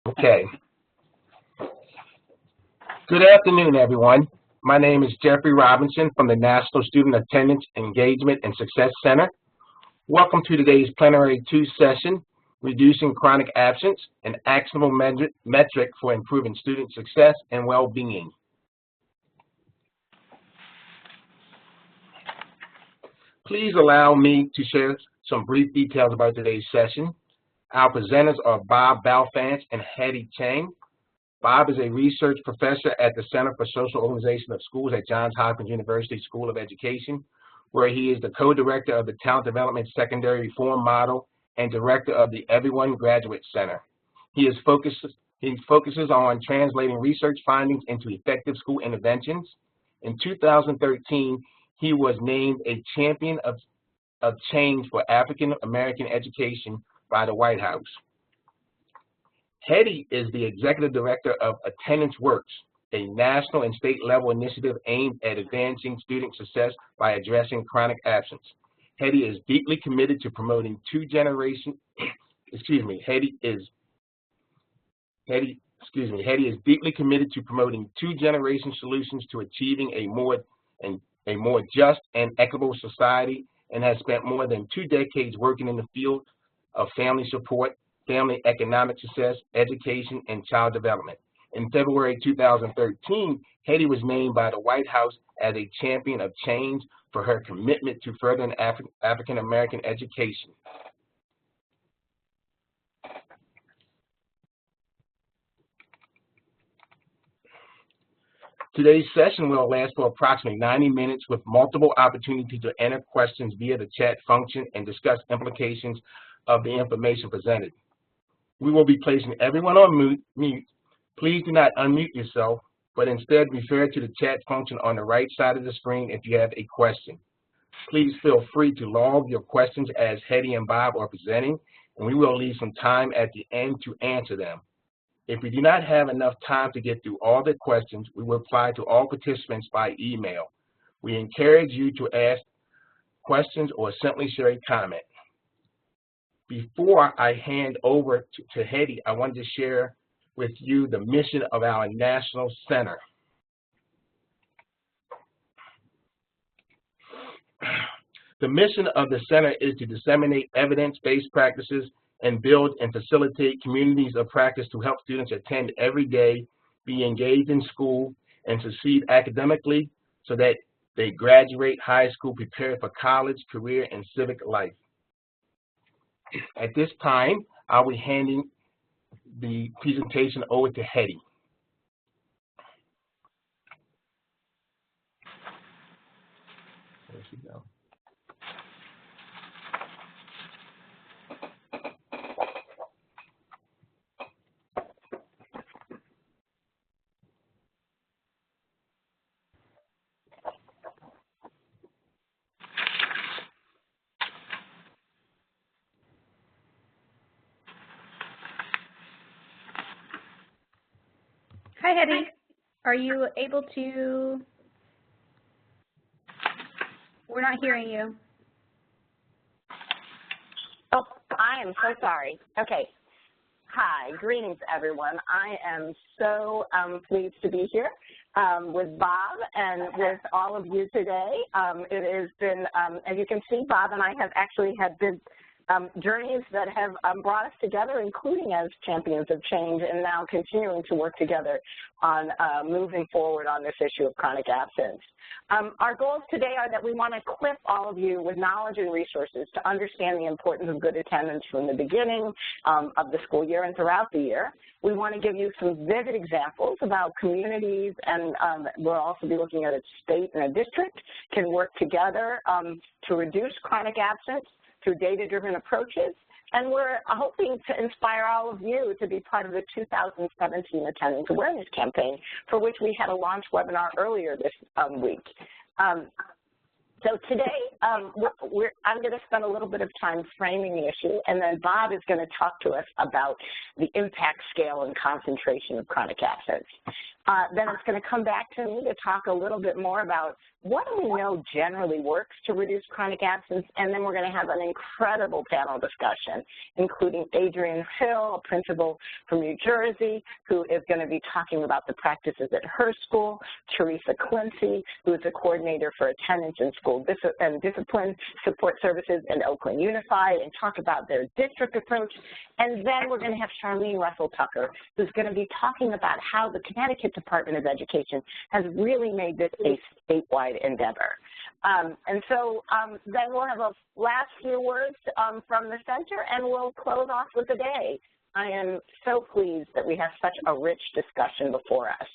Okay. Good afternoon, everyone. My name is Jeffrey Robinson from the National Student Attendance Engagement and Success Center. Welcome to today's Plenary 2 session, Reducing Chronic Absence, an Actionable Metric for Improving Student Success and Well-Being. Please allow me to share some brief details about today's session. Our presenters are Bob Balfant and Hetty Chang. Bob is a research professor at the Center for Social Organization of Schools at Johns Hopkins University School of Education, where he is the co-director of the Talent Development Secondary Reform Model and director of the Everyone Graduate Center. He focuses on translating research findings into effective school interventions. In 2013, he was named a champion of change for African American education by the White House. Hetty is the executive director of Attendance Works, a national and state level initiative aimed at advancing student success by addressing chronic absence. Hetty is deeply committed to promoting Hetty is deeply committed to promoting two-generation solutions to achieving a more just and equitable society, and has spent more than 2 decades working in the field of family support, family economic success, education, and child development. In February 2013, Hetty was named by the White House as a champion of change for her commitment to furthering African American education. Today's session will last for approximately 90 minutes with multiple opportunities to enter questions via the chat function and discuss implications of the information presented. We will be placing everyone on mute. Please do not unmute yourself, but instead refer to the chat function on the right side of the screen if you have a question. Please feel free to log your questions as Hetty and Bob are presenting, and we will leave some time at the end to answer them. If we do not have enough time to get through all the questions, we will reply to all participants by email. We encourage you to ask questions or simply share a comment. Before I hand over to Hetty, I wanted to share with you the mission of our National Center. The mission of the center is to disseminate evidence-based practices and build and facilitate communities of practice to help students attend every day, be engaged in school, and succeed academically so that they graduate high school prepared for college, career, and civic life. At this time, I'll be handing the presentation over to Hetty. There she goes. Hi, Hetty. Are you able to? We're not hearing you. Oh, I am so sorry. Okay. Hi, greetings, everyone. I am so pleased to be here with Bob and with all of you today. It has been, as you can see, Bob and I have actually had big journeys that have brought us together, including as champions of change, and now continuing to work together on moving forward on this issue of chronic absence. Our goals today are that we want to equip all of you with knowledge and resources to understand the importance of good attendance from the beginning of the school year and throughout the year. We want to give you some vivid examples of how communities, and we'll also be looking at a state and a district, can work together to reduce chronic absence through data-driven approaches, and we're hoping to inspire all of you to be part of the 2017 Attendance Awareness Campaign, for which we had a launch webinar earlier this week. So today, I'm going to spend a little bit of time framing the issue, and then Bob is going to talk to us about the impact scale and concentration of chronic absence. Then it's going to come back to me to talk a little bit more about what do we know generally works to reduce chronic absence, and then we're going to have an incredible panel discussion, including Adrienne Hill, a principal from New Jersey, who is going to be talking about the practices at her school, Teresa Clincy, who is a coordinator for attendance and school and discipline support services in Oakland Unified, and talk about their district approach. And then we're going to have Charlene Russell-Tucker, who's going to be talking about how the Connecticut Department of Education has really made this a statewide endeavor. And so then we'll have a last few words from the center, and we'll close off with the day. I am so pleased that we have such a rich discussion before us.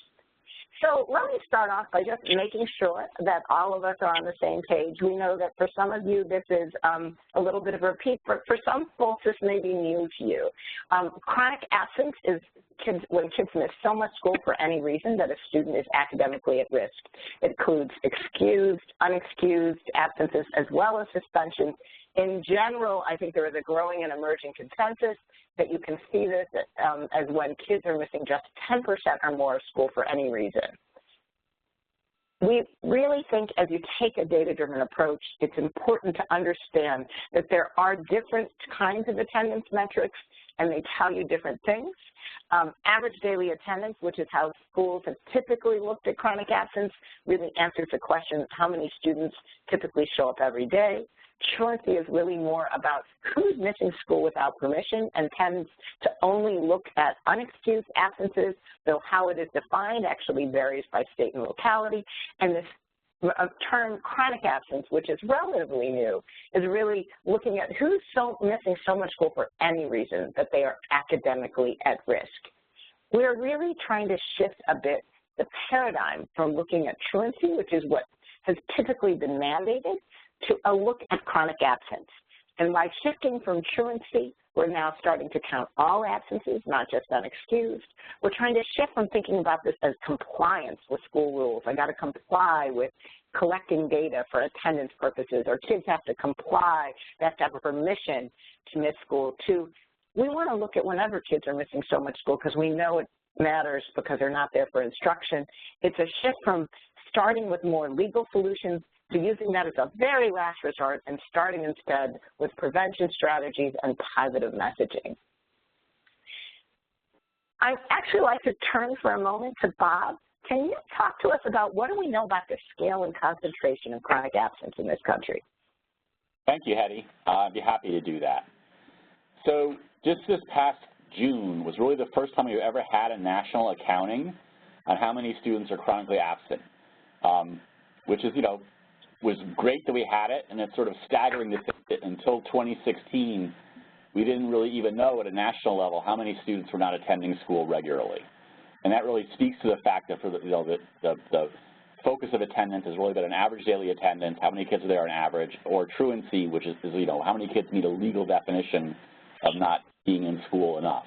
So let me start off by just making sure that all of us are on the same page. We know that for some of you this is a little bit of a repeat, but for some folks this may be new to you. Chronic absence is when kids miss so much school for any reason that a student is academically at risk. It includes excused, unexcused absences, as well as suspensions. In general, I think there is a growing and emerging consensus that you can see this as when kids are missing just 10% or more of school for any reason. We really think as you take a data-driven approach, it's important to understand that there are different kinds of attendance metrics, and they tell you different things. Average daily attendance, which is how schools have typically looked at chronic absence, really answers the question, how many students typically show up every day? Truancy is really more about who's missing school without permission and tends to only look at unexcused absences, though how it is defined actually varies by state and locality. And this term chronic absence, which is relatively new, is really looking at who's missing so much school for any reason that they are academically at risk. We're really trying to shift a bit the paradigm from looking at truancy, which is what has typically been mandated, to a look at chronic absence. And by shifting from truancy, we're now starting to count all absences, not just unexcused. We're trying to shift from thinking about this as compliance with school rules. I got to comply with collecting data for attendance purposes, or kids have to comply, they have to have a permission to miss school, to we want to look at whenever kids are missing so much school because we know it matters because they're not there for instruction. It's a shift from starting with more legal solutions to using that as a very last resort and starting instead with prevention strategies and positive messaging. I'd actually like to turn for a moment to Bob. Can you talk to us about what do we know about the scale and concentration of chronic absence in this country? Thank you, Hetty. I'd be happy to do that. So just this past June was really the first time we've ever had a national accounting on how many students are chronically absent, which is, was great that we had it, and it's sort of staggering to think that until 2016, we didn't really even know at a national level how many students were not attending school regularly. And that really speaks to the fact that for the focus of attendance has really been an average daily attendance, how many kids are there on average, or truancy, which is how many kids meet a legal definition of not being in school enough.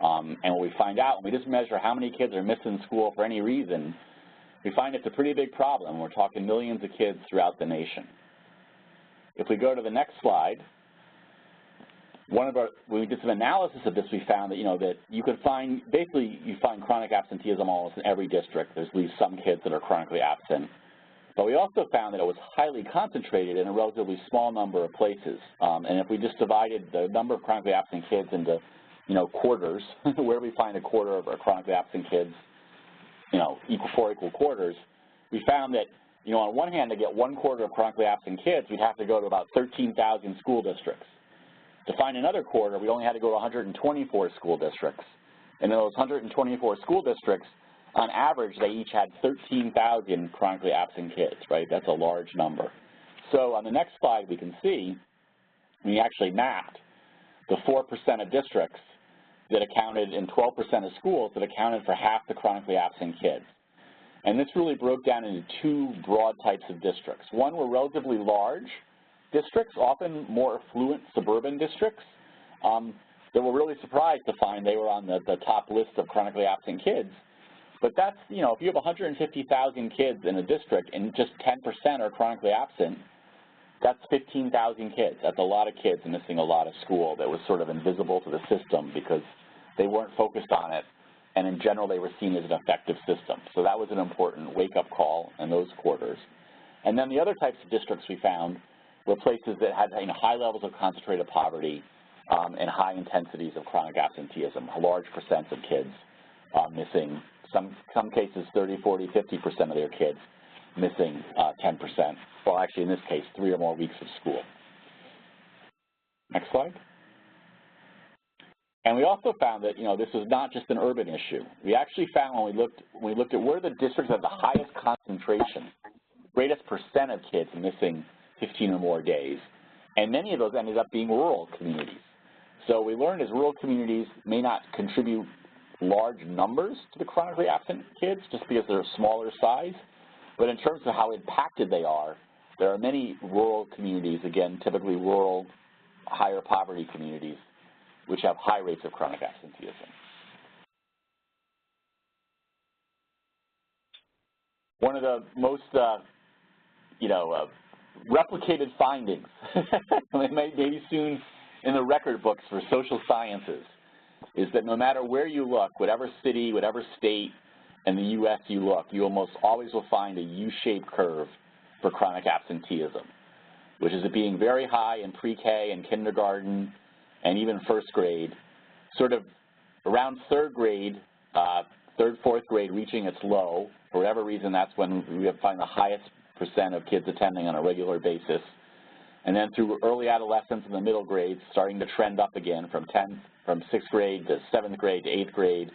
And what we find out when we just measure how many kids are missing school for any reason, we find it's a pretty big problem. We're talking millions of kids throughout the nation. If we go to the next slide, when we did some analysis of this, we found that, that you could find, basically you find chronic absenteeism almost in every district. There's at least some kids that are chronically absent. But we also found that it was highly concentrated in a relatively small number of places. And if we just divided the number of chronically absent kids into, quarters, where we find a quarter of our chronically absent kids, equal quarters, we found that, on one hand, to get 1/4 of chronically absent kids, we'd have to go to about 13,000 school districts. To find another quarter, we only had to go to 124 school districts. And in those 124 school districts, on average, they each had 13,000 chronically absent kids, right? That's a large number. So on the next slide, we can see we actually mapped the 4% of districts that accounted in 12% of schools that accounted for half the chronically absent kids. And this really broke down into two broad types of districts. One were relatively large districts, often more affluent suburban districts, that were really surprised to find they were on the top list of chronically absent kids. But that's, if you have 150,000 kids in a district and just 10% are chronically absent, that's 15,000 kids. That's a lot of kids missing a lot of school that was sort of invisible to the system because they weren't focused on it and in general they were seen as an effective system. So that was an important wake-up call in those quarters. And then the other types of districts we found were places that had high levels of concentrated poverty and high intensities of chronic absenteeism, a large percent of kids missing, some cases 30, 40, 50% of their kids missing 10%. Well, actually in this case, 3 or more weeks of school. Next slide. And we also found that, this was not just an urban issue. We actually found when we looked at where the districts have the highest concentration, greatest percent of kids missing 15 or more days, and many of those ended up being rural communities. So we learned as rural communities may not contribute large numbers to the chronically absent kids just because they're smaller size, but in terms of how impacted they are, there are many rural communities, again, typically rural, higher poverty communities, which have high rates of chronic absenteeism. One of the most, replicated findings, maybe soon in the record books for social sciences, is that no matter where you look, whatever city, whatever state in the U.S. you look, you almost always will find a U-shaped curve for chronic absenteeism, which is it being very high in pre-K and kindergarten and even first grade, sort of around third grade, fourth grade reaching its low. For whatever reason, that's when we find the highest percent of kids attending on a regular basis. And then through early adolescence and the middle grades, starting to trend up again from 6th grade to 7th grade to 8th grade,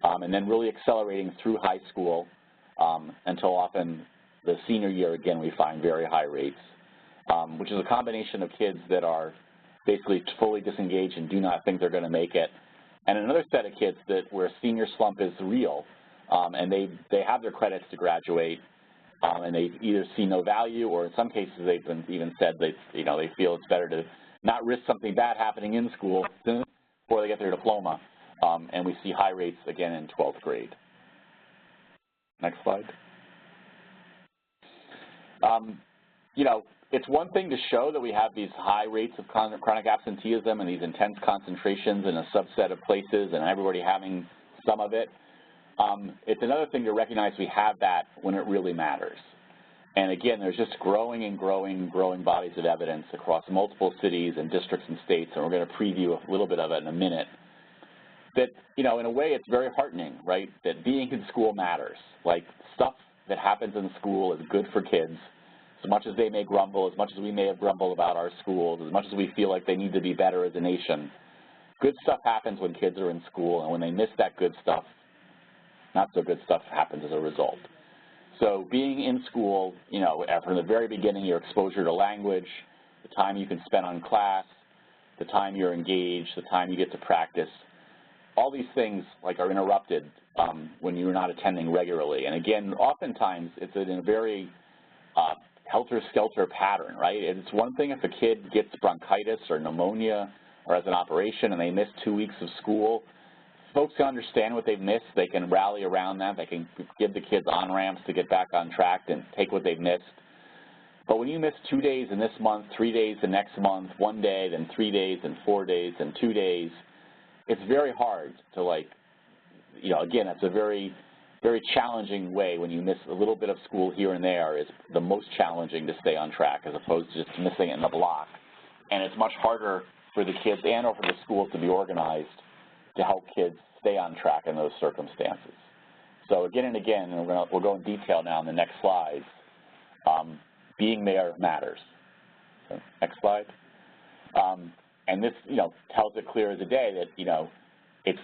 and then really accelerating through high school until often the senior year, again, we find very high rates, which is a combination of kids that are basically fully disengaged and do not think they're going to make it, and another set of kids where senior slump is real, and they have their credits to graduate, and they either see no value, or in some cases they've even said they feel it's better to not risk something bad happening in school before they get their diploma, and we see high rates again in 12th grade. Next slide. It's one thing to show that we have these high rates of chronic absenteeism and these intense concentrations in a subset of places and everybody having some of it. It's another thing to recognize we have that when it really matters. And again, there's just growing and growing bodies of evidence across multiple cities and districts and states, and we're going to preview a little bit of it in a minute, that, in a way it's very heartening, right, that being in school matters. Like, stuff that happens in school is good for kids. As much as they may grumble, as much as we may have grumbled about our schools, as much as we feel like they need to be better as a nation, good stuff happens when kids are in school, and when they miss that good stuff, not so good stuff happens as a result. So being in school, from the very beginning, your exposure to language, the time you can spend on class, the time you're engaged, the time you get to practice, all these things are interrupted when you're not attending regularly. And again, oftentimes it's in a very helter-skelter pattern, right? It's one thing if a kid gets bronchitis or pneumonia or has an operation and they miss 2 weeks of school. Folks can understand what they've missed. They can rally around that. They can give the kids on-ramps to get back on track and take what they've missed. But when you miss 2 days in this month, 3 days the next month, 1 day, then 3 days, and 4 days, and 2 days, it's very hard to, again, it's a very, very challenging way when you miss a little bit of school here and there is the most challenging to stay on track as opposed to just missing it in the block. And it's much harder for the kids and or for the schools to be organized to help kids stay on track in those circumstances. So again and again, and we'll go in detail now in the next slides, being there matters. So, next slide. And this, tells it clear as a day that, it's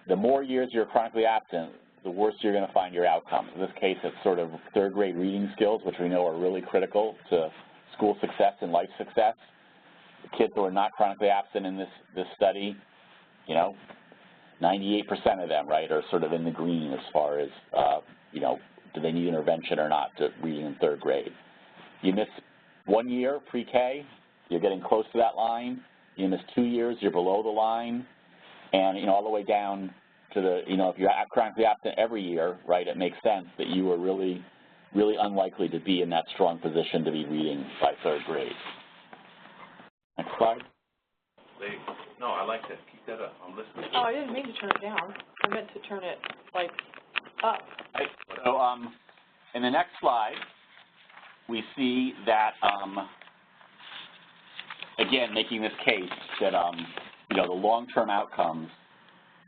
the more years you're chronically absent, the worse you're going to find your outcomes. In this case, it's sort of third-grade reading skills, which we know are really critical to school success and life success. The kids who are not chronically absent in this study, 98% of them, right, are sort of in the green as far as, do they need intervention or not to reading in third grade. You miss 1 year, pre-K, you're getting close to that line. You miss 2 years, you're below the line. And, all the way down to the, if you're chronically absent every year, right, it makes sense that you are really, really unlikely to be in that strong position to be reading by third grade. Next slide. No, I like that. Keep that up. I'm listening. Oh, I didn't mean to turn it down. meant to turn it, like, up. Right. So in the next slide, we see that, again, making this case that, you know, the long-term outcomes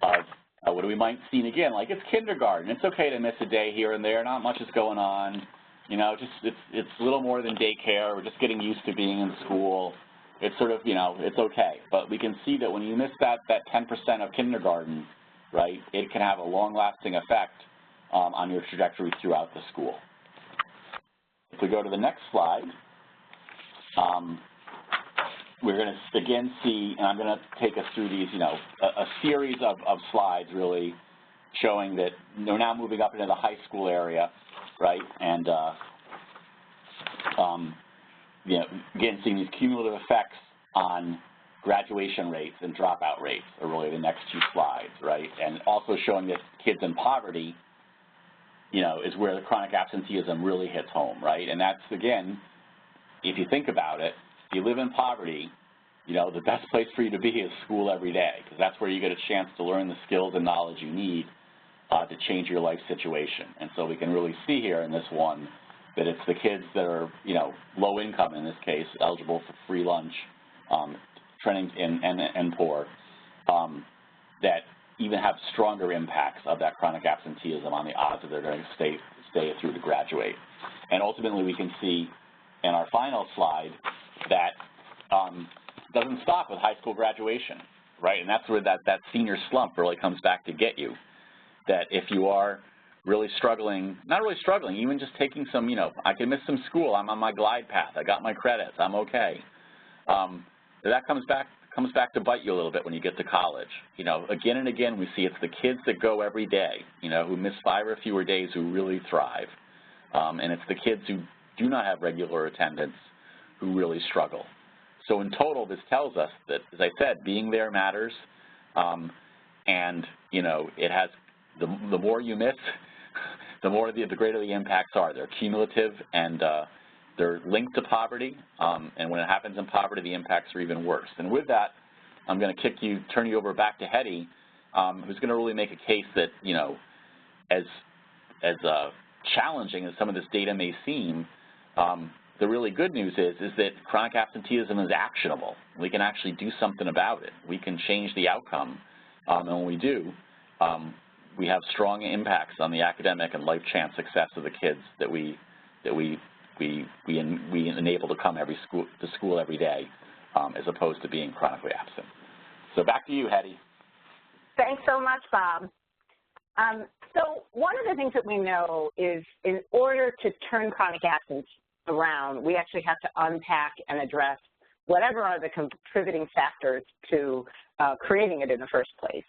of what we might see, again, like it's kindergarten. It's okay to miss a day here and there. Not much is going on. You know, just it's a little more than daycare. We're just getting used to being in school. It's sort of, you know, it's okay. But we can see that when you miss that 10% of kindergarten, right, it can have a long-lasting effect on your trajectory throughout the school. If we go to the next slide, we're going to again see, and I'm going to take us through these, you know, a series of slides really showing that we're now moving up into the high school area, right, and you know, again, seeing these cumulative effects on graduation rates and dropout rates are really the next two slides, right, and also showing that kids in poverty, you know, is where the chronic absenteeism really hits home, right, and that's, again, if you think about it, if you live in poverty, you know, the best place for you to be is school every day, because that's where you get a chance to learn the skills and knowledge you need to change your life situation. And so we can really see here in this one that it's the kids that are, you know, low income in this case, eligible for free lunch, training and poor, that even have stronger impacts of that chronic absenteeism on the odds that they're going to stay through to graduate. And ultimately we can see in our final slide that doesn't stop with high school graduation, right? And that's where that senior slump really comes back to get you. That if you are really struggling, not really struggling, even just taking some, you know, I can miss some school, I'm on my glide path, I got my credits, I'm okay. That comes back to bite you a little bit when you get to college. You know, again and again we see it's the kids that go every day, you know, who miss 5 or fewer days who really thrive. And it's the kids who do not have regular attendance who really struggle. So in total, this tells us that, as I said, being there matters, and, you know, it has, the more you miss, the greater the impacts are. They're cumulative, and they're linked to poverty, and when it happens in poverty, the impacts are even worse. And with that, I'm going to turn you over back to Hetty, who's going to really make a case that, you know, as challenging as some of this data may seem, the really good news is that chronic absenteeism is actionable. We can actually do something about it. We can change the outcome, and when we do, we have strong impacts on the academic and life chance success of the kids that we enable to come to school every day, as opposed to being chronically absent. So back to you, Hetty. Thanks so much, Bob. So one of the things that we know is in order to turn chronic absence around, we actually have to unpack and address whatever are the contributing factors to creating it in the first place.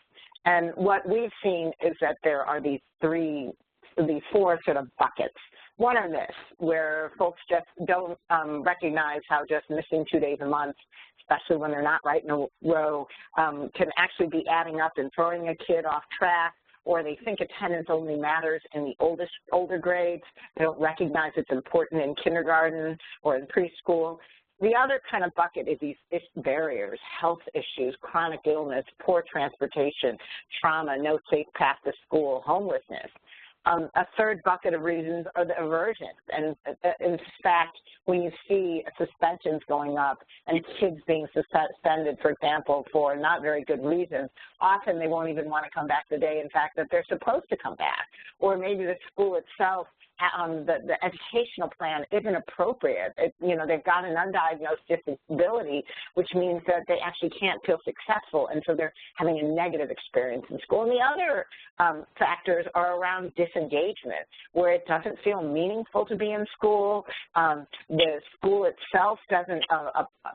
And what we've seen is that there are these four sort of buckets. One are myths, where folks just don't recognize how just missing 2 days a month, especially when they're not right in a row, can actually be adding up and throwing a kid off track, or they think attendance only matters in the older grades. They don't recognize it's important in kindergarten or in preschool. The other kind of bucket is these barriers, health issues, chronic illness, poor transportation, trauma, no safe path to school, homelessness. A third bucket of reasons are the aversions. And in fact, when you see suspensions going up and kids being suspended, for example, for not very good reasons, often they won't even want to come back the day, in fact, that they're supposed to come back. Or maybe the school itself, the educational plan isn't appropriate. You know, they've got an undiagnosed disability, which means that they actually can't feel successful, and so they're having a negative experience in school. And the other factors are around disengagement, where it doesn't feel meaningful to be in school. The school itself doesn't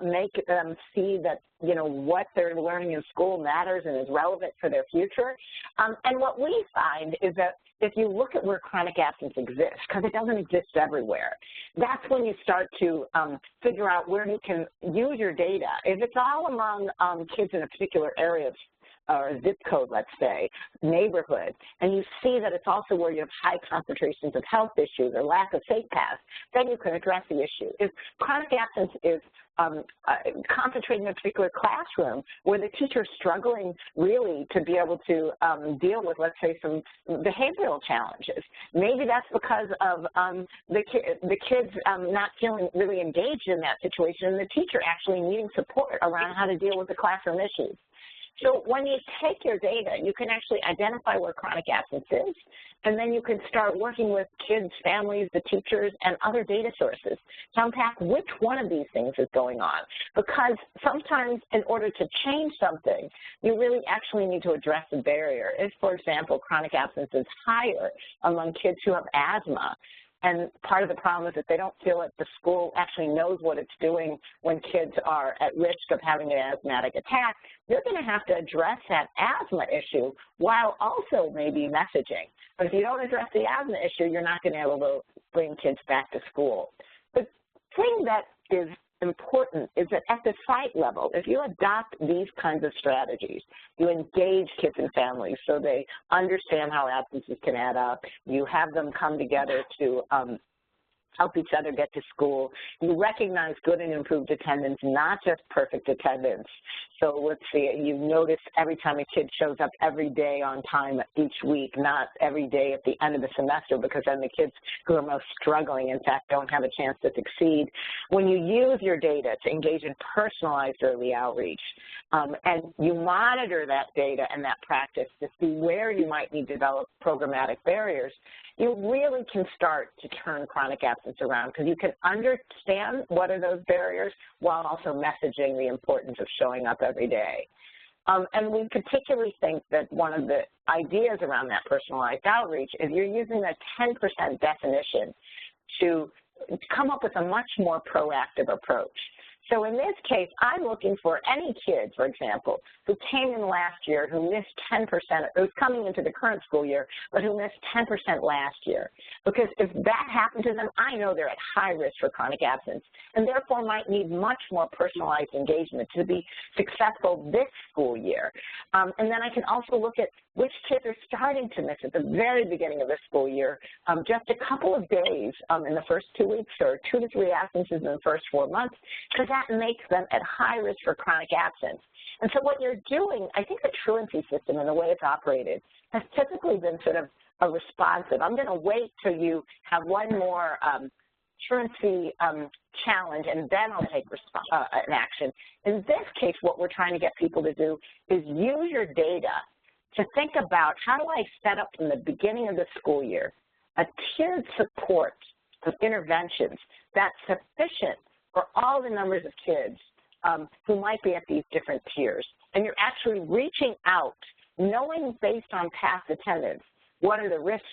make them see that, you know, what they're learning in school matters and is relevant for their future. And what we find is that if you look at where chronic absence exists, because it doesn't exist everywhere, that's when you start to figure out where you can use your data. If it's all among kids in a particular area or zip code, let's say, neighborhood, and you see that it's also where you have high concentrations of health issues or lack of safe paths, then you can address the issue. If chronic absence is concentrated in a particular classroom where the teacher is struggling really to be able to deal with, let's say, some behavioral challenges. Maybe that's because of the kids not feeling really engaged in that situation and the teacher actually needing support around how to deal with the classroom issues. So when you take your data, you can actually identify where chronic absence is, and then you can start working with kids, families, the teachers, and other data sources to unpack which one of these things is going on. Because sometimes in order to change something, you really actually need to address the barrier. If, for example, chronic absence is higher among kids who have asthma, and part of the problem is that they don't feel that the school actually knows what it's doing when kids are at risk of having an asthmatic attack, you're going to have to address that asthma issue while also maybe messaging. But if you don't address the asthma issue, you're not going to be able to bring kids back to school. The thing that is important is that at the site level, if you adopt these kinds of strategies, you engage kids and families so they understand how absences can add up, you have them come together to help each other get to school. You recognize good and improved attendance, not just perfect attendance. So let's see, you notice every time a kid shows up every day on time each week, not every day at the end of the semester, because then the kids who are most struggling, in fact, don't have a chance to succeed. When you use your data to engage in personalized early outreach, and you monitor that data and that practice to see where you might need to develop programmatic barriers, you really can start to turn chronic absence around, because you can understand what are those barriers while also messaging the importance of showing up every day. And we particularly think that one of the ideas around that personalized outreach is you're using a 10% definition to come up with a much more proactive approach. So in this case, I'm looking for any kid, for example, who came in last year who missed 10%, who's coming into the current school year, but who missed 10% last year. Because if that happened to them, I know they're at high risk for chronic absence, and therefore might need much more personalized engagement to be successful this school year. And then I can also look at which kids are starting to miss at the very beginning of the school year, just a couple of days in the first 2 weeks, or 2 to 3 absences in the first 4 months, because that makes them at high risk for chronic absence. And so what you're doing, I think the truancy system and the way it's operated has typically been sort of a responsive. I'm going to wait till you have one more truancy challenge, and then I'll take an action. In this case, what we're trying to get people to do is use your data to think about, how do I set up from the beginning of the school year a tiered support of interventions that's sufficient for all the numbers of kids who might be at these different tiers. And you're actually reaching out, knowing based on past attendance, what are the risks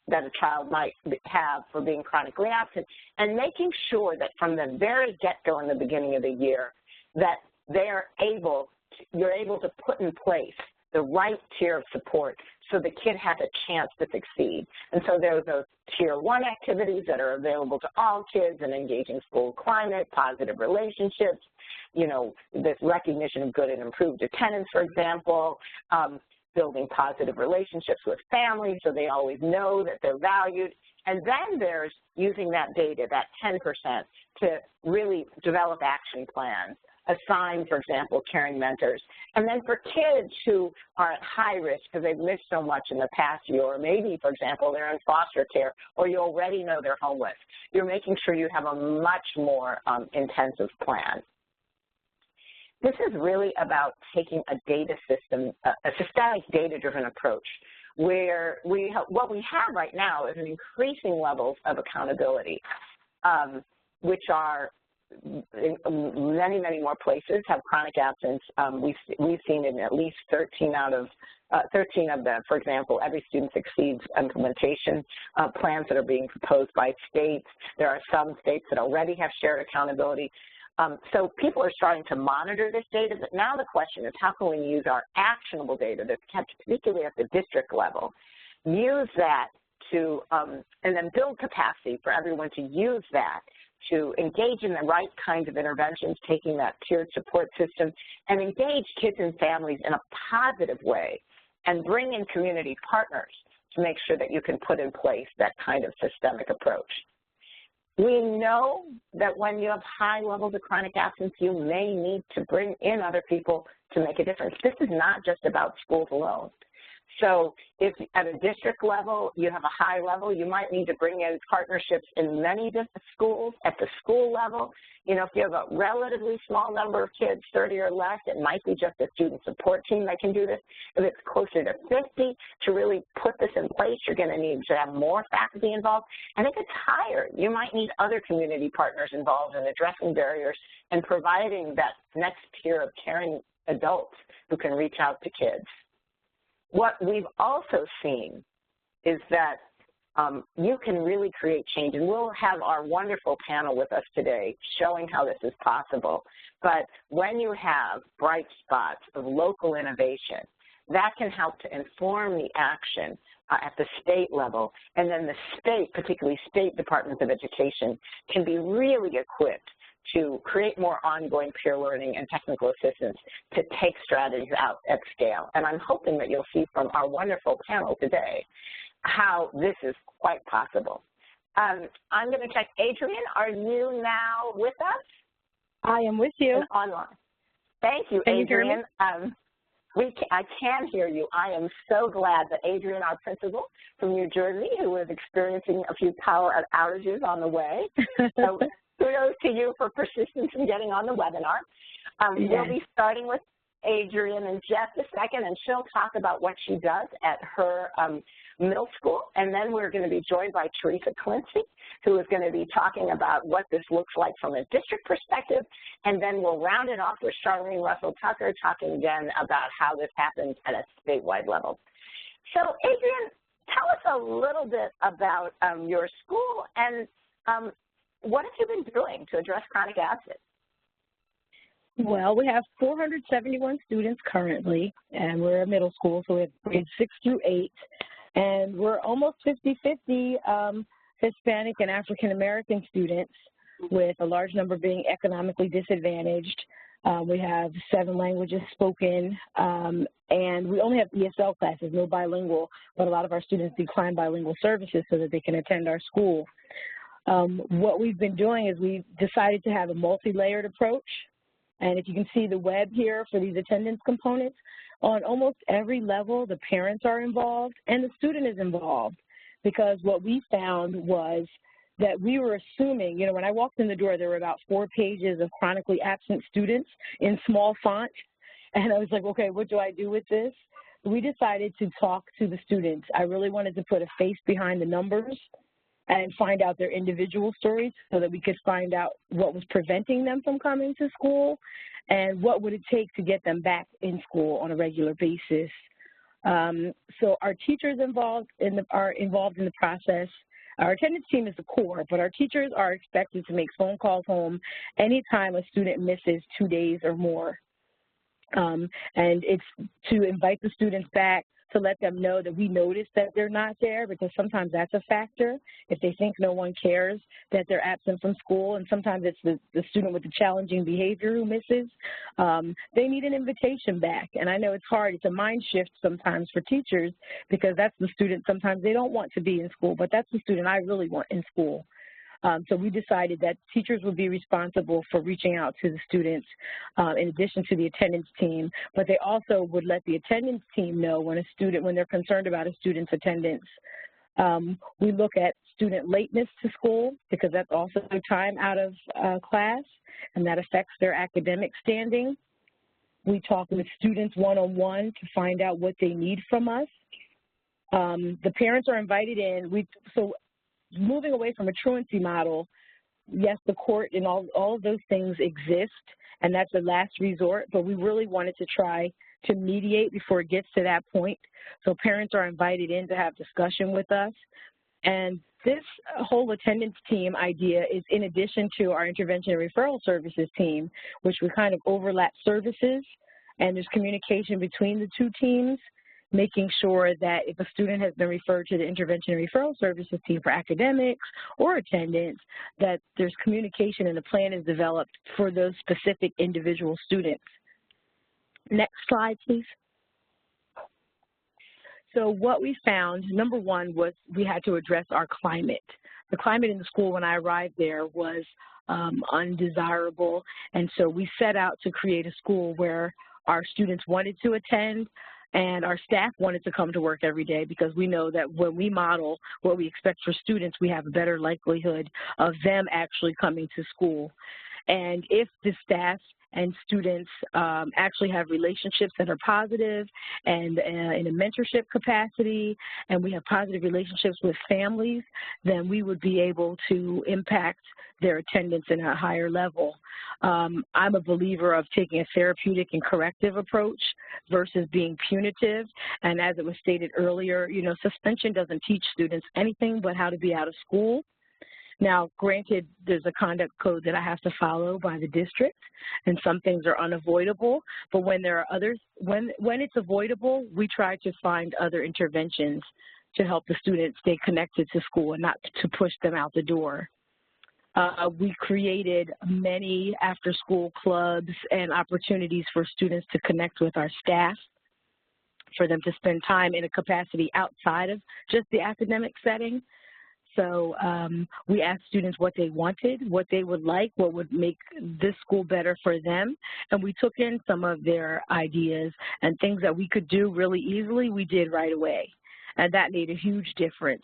that a child might have for being chronically absent, and making sure that from the very get-go in the beginning of the year that you're able to put in place the right tier of support so the kid has a chance to succeed. And so there's those tier 1 activities that are available to all kids, and engaging school climate, positive relationships, you know, this recognition of good and improved attendance, for example, building positive relationships with families so they always know that they're valued. And then there's using that data, that 10%, to really develop action plans, assign, for example, caring mentors. And then for kids who are at high risk because they've missed so much in the past year, or maybe, for example, they're in foster care, or you already know they're homeless, you're making sure you have a much more intensive plan. This is really about taking a data system, a systemic data-driven approach, where what we have right now is an increasing levels of accountability, which are in many, many more places have chronic absence. We've seen in at least 13 of the, for example, Every Student Succeeds implementation plans that are being proposed by states. There are some states that already have shared accountability. So people are starting to monitor this data, but now the question is, how can we use our actionable data that's kept particularly at the district level, use that to, and then build capacity for everyone to use that to engage in the right kinds of interventions, taking that tiered support system, and engage kids and families in a positive way, and bring in community partners to make sure that you can put in place that kind of systemic approach. We know that when you have high levels of chronic absence, you may need to bring in other people to make a difference. This is not just about schools alone. So if at a district level you have a high level, you might need to bring in partnerships in many different schools. At the school level, you know, if you have a relatively small number of kids, 30 or less, it might be just a student support team that can do this. If it's closer to 50, to really put this in place, you're going to need to have more faculty involved. And if it's higher, you might need other community partners involved in addressing barriers and providing that next tier of caring adults who can reach out to kids. What we've also seen is that you can really create change, and we'll have our wonderful panel with us today showing how this is possible. But when you have bright spots of local innovation, that can help to inform the action at the state level, and then the state, particularly state departments of education, can be really equipped to create more ongoing peer learning and technical assistance to take strategies out at scale. And I'm hoping that you'll see from our wonderful panel today how this is quite possible. I'm going to check. Adrian, are you now with us? I am with you. And online. Thank you, Can you hear Adrian. I can hear you. I am so glad that Adrian, our principal from New Jersey, who is experiencing a few power outages on the way, so kudos to you for persistence in getting on the webinar. Yes. We'll be starting with Adrian in just a second, and she'll talk about what she does at her middle school. And then we're going to be joined by Teresa Clancy, who is going to be talking about what this looks like from a district perspective. And then we'll round it off with Charlene Russell-Tucker talking again about how this happens at a statewide level. So, Adrian, tell us a little bit about your school and what have you been doing to address chronic absence? Well, we have 471 students currently, and we're a middle school, so we have grades 6 through 8, and we're almost 50-50 Hispanic and African American students, with a large number being economically disadvantaged. We have 7 languages spoken, and we only have ESL classes, no bilingual, but a lot of our students decline bilingual services so that they can attend our school. What we've been doing is we've decided to have a multi-layered approach. And if you can see the web here for these attendance components, on almost every level, the parents are involved and the student is involved. Because what we found was that we were assuming, you know, when I walked in the door, there were about 4 pages of chronically absent students in small font. And I was like, okay, what do I do with this? We decided to talk to the students. I really wanted to put a face behind the numbers and find out their individual stories so that we could find out what was preventing them from coming to school and what would it take to get them back in school on a regular basis. So our teachers are involved in the process. Our attendance team is the core, but our teachers are expected to make phone calls home anytime a student misses 2 days or more. And it's to invite the students back, to let them know that we notice that they're not there, because sometimes that's a factor. If they think no one cares that they're absent from school, and sometimes it's the student with the challenging behavior who misses, they need an invitation back. And I know it's hard. It's a mind shift sometimes for teachers, because that's the student sometimes they don't want to be in school, but that's the student I really want in school. So we decided that teachers would be responsible for reaching out to the students in addition to the attendance team, but they also would let the attendance team know when they're concerned about a student's attendance. We look at student lateness to school, because that's also time out of class, and that affects their academic standing. We talk with students one-on-one to find out what they need from us. The parents are invited in. Moving away from a truancy model, yes, the court and all of those things exist, and that's a last resort, but we really wanted to try to mediate before it gets to that point. So parents are invited in to have discussion with us. And this whole attendance team idea is in addition to our intervention and referral services team, which we kind of overlap services, and there's communication between the 2 teams. making sure that if a student has been referred to the Intervention and Referral Services team for academics or attendance, that there's communication and a plan is developed for those specific individual students. Next slide, please. So what we found, number one, was we had to address our climate. The climate in the school when I arrived there was undesirable, and so we set out to create a school where our students wanted to attend and our staff wanted to come to work every day, because we know that when we model what we expect for students, we have a better likelihood of them actually coming to school. And if the staff and students actually have relationships that are positive and in a mentorship capacity, and we have positive relationships with families, then we would be able to impact their attendance in a higher level. I'm a believer of taking a therapeutic and corrective approach versus being punitive. And as it was stated earlier, you know, suspension doesn't teach students anything but how to be out of school. Now, granted, there's a conduct code that I have to follow by the district, and some things are unavoidable, but when there are others, when it's avoidable, we try to find other interventions to help the students stay connected to school and not to push them out the door. We created many after-school clubs and opportunities for students to connect with our staff, for them to spend time in a capacity outside of just the academic setting. So we asked students what they wanted, what they would like, what would make this school better for them, and we took in some of their ideas, and things that we could do really easily, we did right away. And that made a huge difference.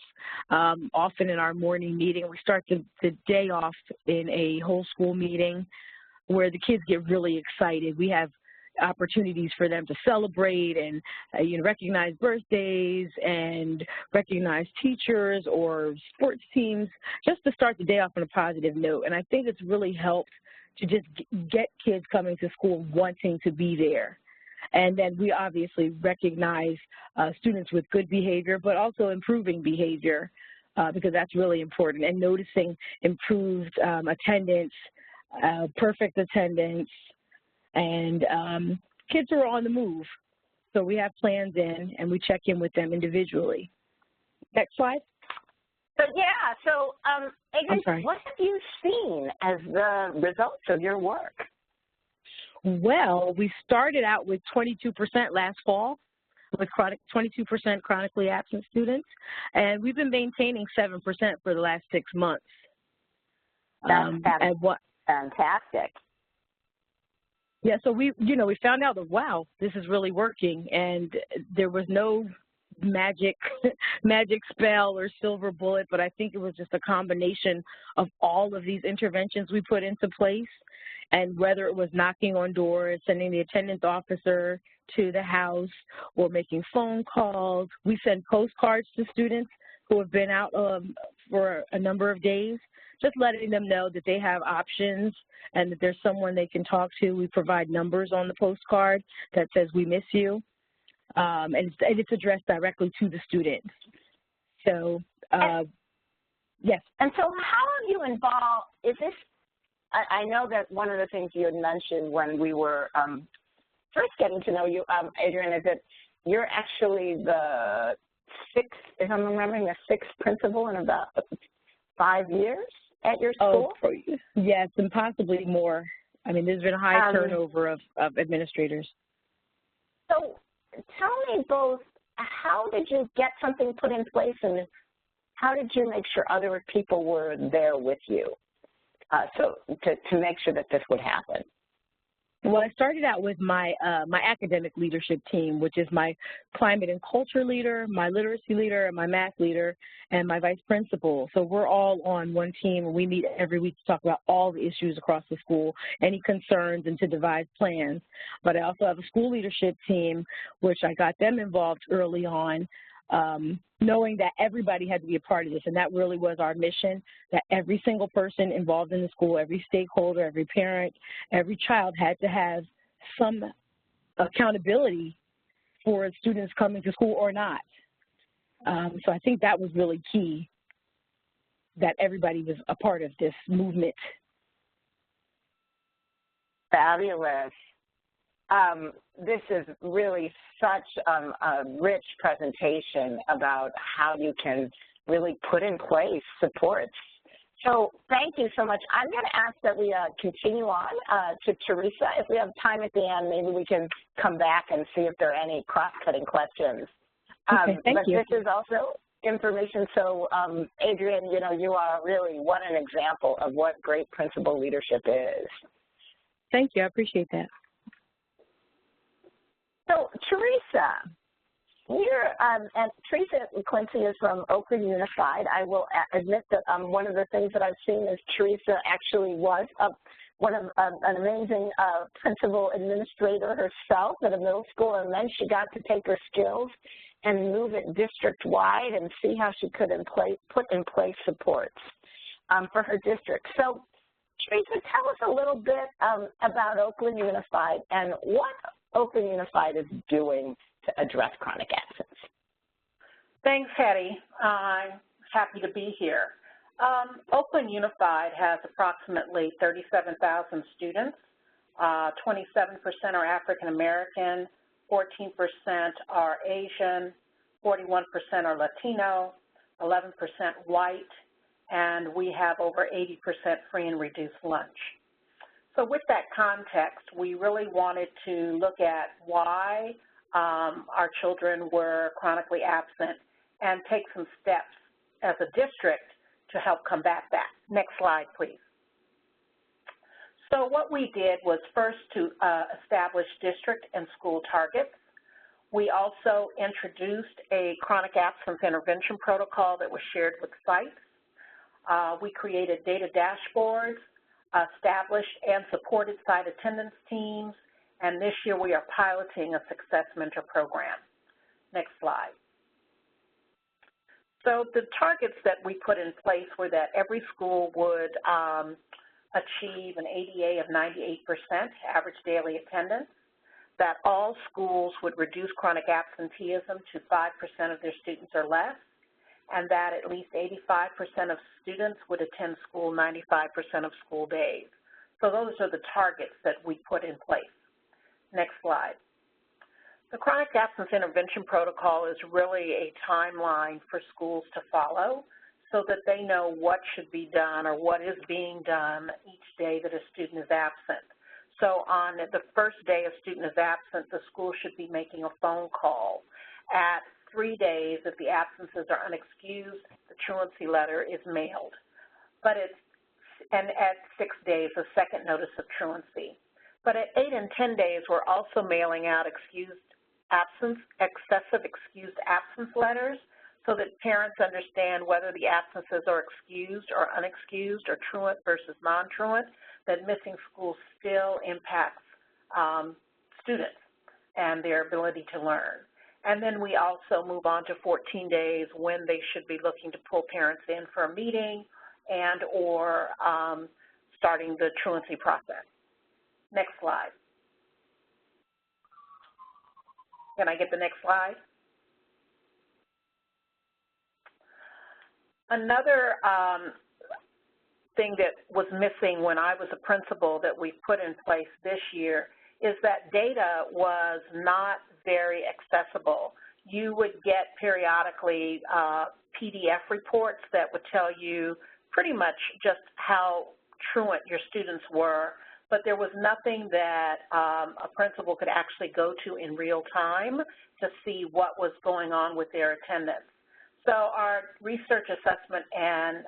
Often in our morning meeting, we start the day off in a whole school meeting where the kids get really excited. We have opportunities for them to celebrate and you know, recognize birthdays and recognize teachers or sports teams, just to start the day off on a positive note. And I think it's really helped to just get kids coming to school wanting to be there. And then we obviously recognize students with good behavior, but also improving behavior, because that's really important, and noticing improved attendance, perfect attendance, and kids are on the move. So we have plans in, and we check in with them individually. Next slide. So yeah, so Adrienne, what have you seen as the results of your work? Well, we started out with 22% last fall, with 22% chronically absent students, and we've been maintaining 7% for the last 6 months. That's fantastic. Yeah, so we found out that, wow, this is really working, and there was no magic spell or silver bullet, but I think it was just a combination of all of these interventions we put into place. And whether it was knocking on doors, sending the attendance officer to the house, or making phone calls, we send postcards to students who have been out for a number of days, just letting them know that they have options and that there's someone they can talk to. We provide numbers on the postcard that says, "We miss you," and it's addressed directly to the students. So, yes. And so how are you involved? Is this, I know that one of the things you had mentioned when we were first getting to know you, Adrienne, is that you're actually the sixth, if I'm remembering, the sixth principal in about 5 years at your school? Oh, yes, and possibly more. I mean, there's been a high turnover of administrators. So tell me both, how did you get something put in place, and how did you make sure other people were there with you so to make sure that this would happen? Well, I started out with my my academic leadership team, which is my climate and culture leader, my literacy leader, and my math leader, and my vice principal. So we're all on one team, and we meet every week to talk about all the issues across the school, any concerns, and to devise plans. But I also have a school leadership team, which I got them involved early on, knowing that everybody had to be a part of this, and that really was our mission, that every single person involved in the school, every stakeholder, every parent, every child had to have some accountability for students coming to school or not. So I think that was really key, that everybody was a part of this movement. Fabulous. This is really such a rich presentation about how you can really put in place supports. So thank you so much. I'm going to ask that we continue on to Teresa. If we have time at the end, maybe we can come back and see if there are any cross-cutting questions. Okay, thank you. This is also information. So, Adrienne, you know, you are really what an example of what great principal leadership is. Thank you. I appreciate that. So, Teresa, and Teresa Quincy is from Oakland Unified. I will admit that one of the things that I've seen is Teresa actually was an amazing principal administrator herself at a middle school, and then she got to take her skills and move it district-wide and see how she could put in place supports for her district. So, Teresa, tell us a little bit about Oakland Unified and what Oakland Unified is doing to address chronic absence. Thanks, Hetty. I'm happy to be here. Oakland Unified has approximately 37,000 students. 27% are African American, 14% are Asian, 41% are Latino, 11% white, and we have over 80% free and reduced lunch. So with that context, we really wanted to look at why our children were chronically absent and take some steps as a district to help combat that. Next slide, please. So what we did was first to establish district and school targets. We also introduced a chronic absence intervention protocol that was shared with sites. We created data dashboards, established and supported site attendance teams, and this year we are piloting a success mentor program. Next slide. So the targets that we put in place were that every school would achieve an ADA of 98%, average daily attendance, that all schools would reduce chronic absenteeism to 5% of their students or less, and that at least 85% of students would attend school 95% of school days. So those are the targets that we put in place. Next slide. The chronic absence intervention protocol is really a timeline for schools to follow so that they know what should be done or what is being done each day that a student is absent. So on the first day a student is absent, the school should be making a phone call. At 3 days, if the absences are unexcused, the truancy letter is mailed. And at 6 days, a second notice of truancy. But at 8 and 10 days, we're also mailing out excessive excused absence letters so that parents understand whether the absences are excused or unexcused or truant versus non-truant, that missing school still impacts students and their ability to learn. And then we also move on to 14 days when they should be looking to pull parents in for a meeting and or starting the truancy process. Next slide. Can I get the next slide? Another thing that was missing when I was a principal that we put in place this year is that data was not very accessible. You would get periodically PDF reports that would tell you pretty much just how truant your students were, but there was nothing that a principal could actually go to in real time to see what was going on with their attendance. So our research assessment and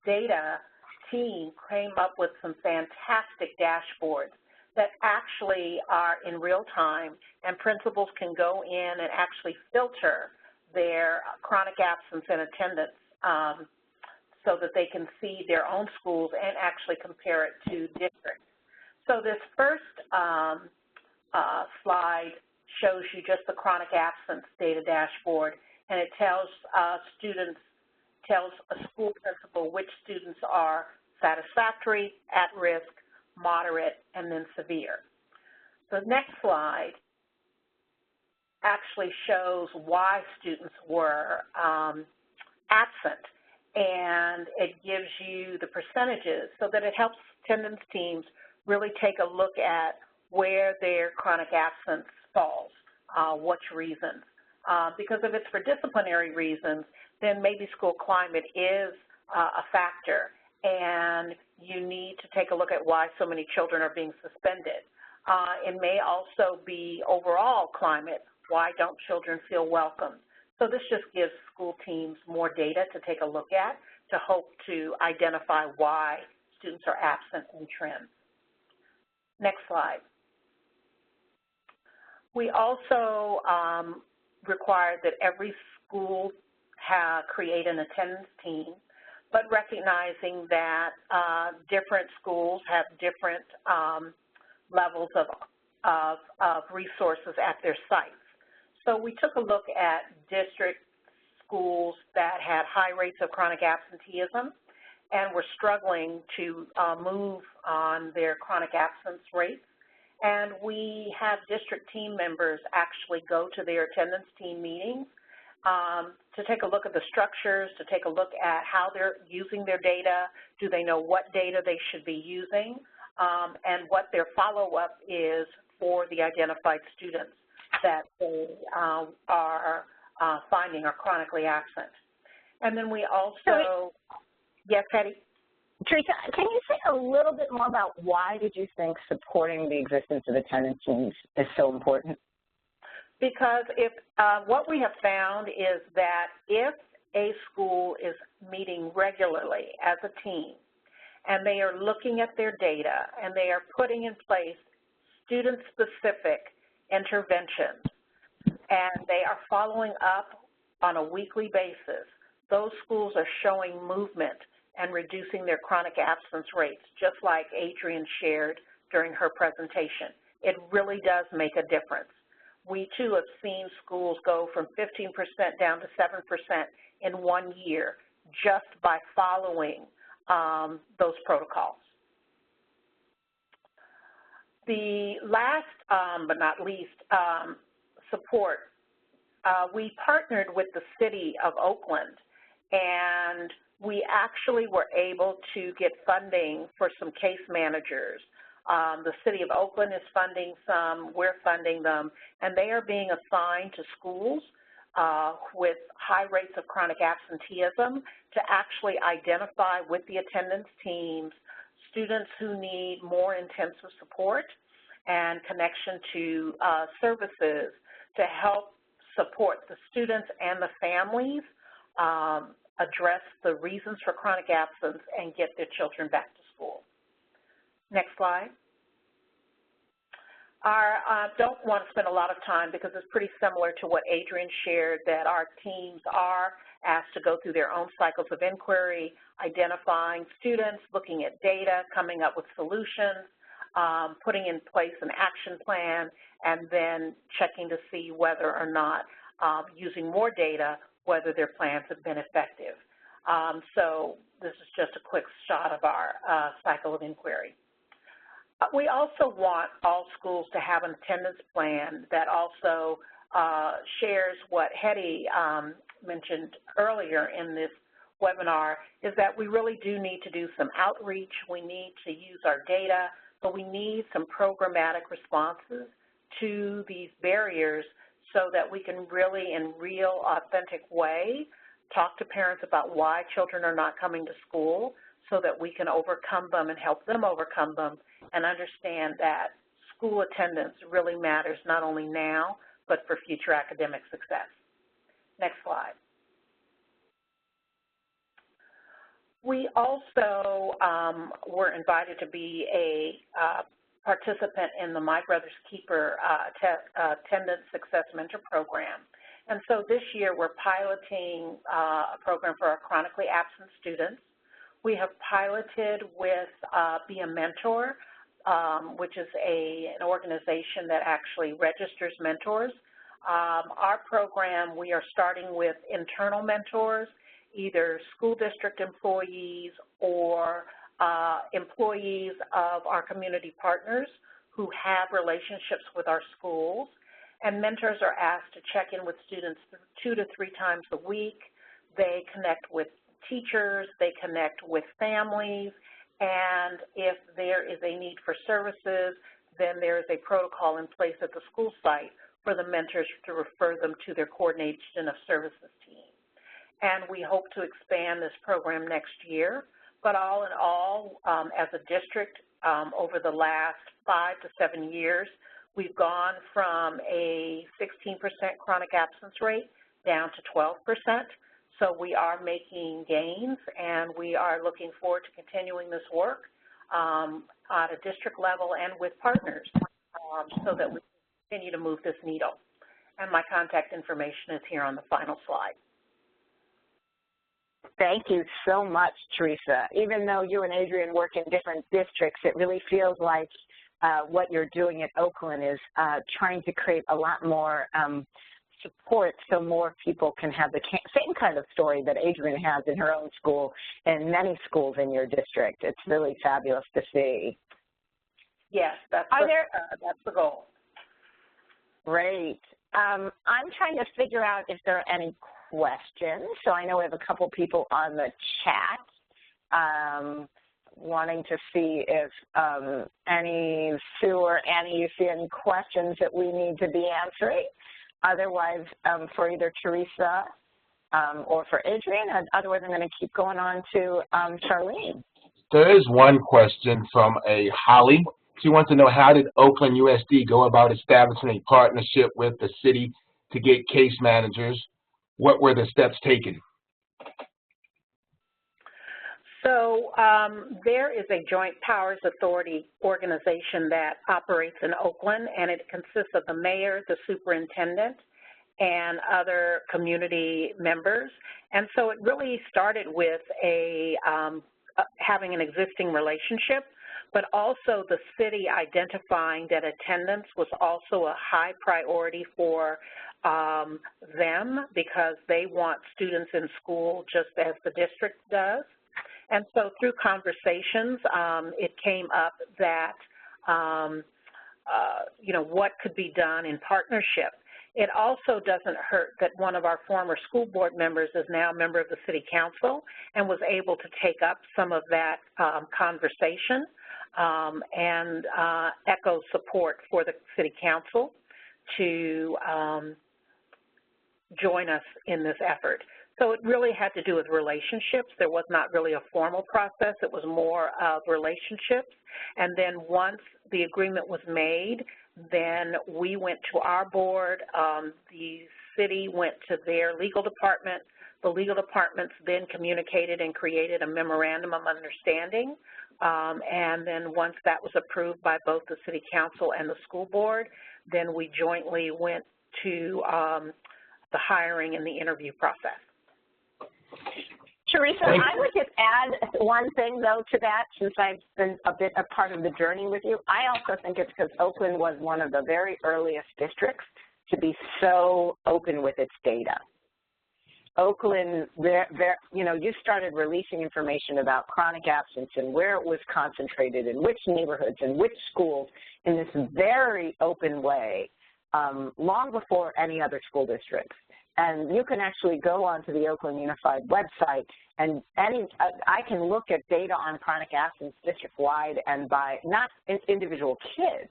data team came up with some fantastic dashboards that actually are in real time, and principals can go in and actually filter their chronic absence and attendance so that they can see their own schools and actually compare it to districts. So this first slide shows you just the chronic absence data dashboard, and it tells tells a school principal which students are satisfactory, at risk, moderate, and then severe. The next slide actually shows why students were absent, and it gives you the percentages so that it helps attendance teams really take a look at where their chronic absence falls, which reasons. Because if it's for disciplinary reasons, then maybe school climate is a factor, and you need to take a look at why so many children are being suspended. It may also be overall climate. Why don't children feel welcome? So this just gives school teams more data to take a look at to hope to identify why students are absent and trends. Next slide. We also require that every school create an attendance team, but recognizing that different schools have different levels of resources at their sites. So we took a look at district schools that had high rates of chronic absenteeism and were struggling to move on their chronic absence rates. And we have district team members actually go to their attendance team meetings to take a look at the structures, to take a look at how they're using their data, do they know what data they should be using, and what their follow-up is for the identified students that they are finding are chronically absent. And then we also, yes, Hetty? Teresa, can you say a little bit more about why did you think supporting the existence of attendance teams is so important? Because if what we have found is that if a school is meeting regularly as a team and they are looking at their data and they are putting in place student-specific interventions and they are following up on a weekly basis, those schools are showing movement and reducing their chronic absence rates, just like Adrienne shared during her presentation. It really does make a difference. We, too, have seen schools go from 15% down to 7% in 1 year just by following those protocols. The last, but not least, support, we partnered with the City of Oakland, and we actually were able to get funding for some case managers. The City of Oakland is funding some, we're funding them, and they are being assigned to schools with high rates of chronic absenteeism to actually identify with the attendance teams students who need more intensive support and connection to services to help support the students and the families address the reasons for chronic absence and get their children back to school. Next slide. I don't want to spend a lot of time because it's pretty similar to what Adrienne shared, that our teams are asked to go through their own cycles of inquiry, identifying students, looking at data, coming up with solutions, putting in place an action plan, and then checking to see whether or not using more data, whether their plans have been effective. So this is just a quick shot of our cycle of inquiry. We also want all schools to have an attendance plan that also shares what Hetty mentioned earlier in this webinar, is that we really do need to do some outreach. We need to use our data, but we need some programmatic responses to these barriers so that we can really, in real, authentic way, talk to parents about why children are not coming to school so that we can overcome them and help them overcome them and understand that school attendance really matters not only now, but for future academic success. Next slide. We also were invited to be a participant in the My Brother's Keeper Attendance Success Mentor Program. And so this year we're piloting a program for our chronically absent students. We have piloted with Be a Mentor, which is an organization that actually registers mentors. Our program, we are starting with internal mentors, either school district employees or employees of our community partners who have relationships with our schools. And mentors are asked to check in with students 2 to 3 times a week. They connect with teachers, they connect with families, and if there is a need for services, then there is a protocol in place at the school site for the mentors to refer them to their coordination of services team. And we hope to expand this program next year. But all in all, as a district, over the last 5 to 7 years, we've gone from a 16% chronic absence rate down to 12%. So we are making gains, and we are looking forward to continuing this work at a district level and with partners so that we continue to move this needle. And my contact information is here on the final slide. Thank you so much, Teresa. Even though you and Adrian work in different districts, it really feels like what you're doing at Oakland is trying to create a lot more support so more people can have the same kind of story that Adrian has in her own school and many schools in your district. It's really fabulous to see. Yes, that's the goal. Great. I'm trying to figure out if there are any questions. So I know we have a couple people on the chat wanting to see if Sue or Annie, you see any questions that we need to be answering. Otherwise, for either Teresa or for Adrian, otherwise I'm going to keep going on to Charlene. There is one question from a Holly. She wants to know, how did Oakland USD go about establishing a partnership with the city to get case managers? What were the steps taken? So there is a Joint Powers Authority organization that operates in Oakland, and it consists of the mayor, the superintendent, and other community members. And so it really started with having an existing relationship, but also the city identifying that attendance was also a high priority for them, because they want students in school just as the district does. And so through conversations, it came up that, what could be done in partnership. It also doesn't hurt that one of our former school board members is now a member of the city council and was able to take up some of that conversation and echo support for the city council to join us in this effort. So it really had to do with relationships. There was not really a formal process. It was more of relationships. And then once the agreement was made, then we went to our board. The city went to their legal department. The legal departments then communicated and created a memorandum of understanding. And then once that was approved by both the city council and the school board, then we jointly went to the hiring and the interview process. Teresa, I would just add one thing, though, to that, since I've been a bit a part of the journey with you. I also think it's because Oakland was one of the very earliest districts to be so open with its data. Oakland, you started releasing information about chronic absence and where it was concentrated in which neighborhoods and which schools in this very open way, long before any other school districts. And you can actually go onto the Oakland Unified website, and I can look at data on chronic absence district-wide and by not individual kids,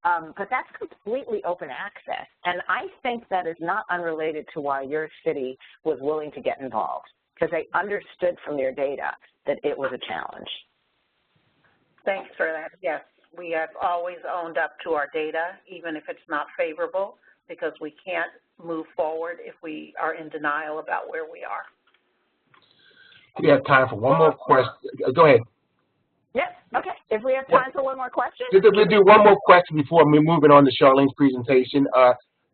but that's completely open access. And I think that is not unrelated to why your city was willing to get involved, because they understood from their data that it was a challenge. Thanks for that. Yes, we have always owned up to our data, even if it's not favorable, because we can't move forward if we are in denial about where we are. We have time for one more question. Go ahead. Yes, okay. If we have time for one more question. We'll do one more question before we're moving on to Charlene's presentation.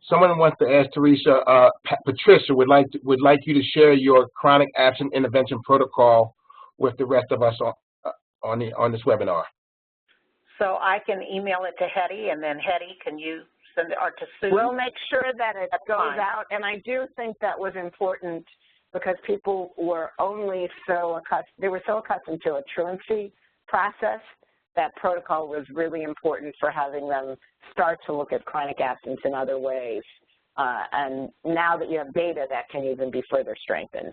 Someone wants to ask Teresa, Patricia would like you to share your chronic absence intervention protocol with the rest of us on this webinar. So I can email it to Hetty, and then Hetty, can you send it to Sue? We'll make sure that it goes out, and I do think that was important because people were so accustomed to a truancy process. That protocol was really important for having them start to look at chronic absence in other ways. And now that you have data, that can even be further strengthened.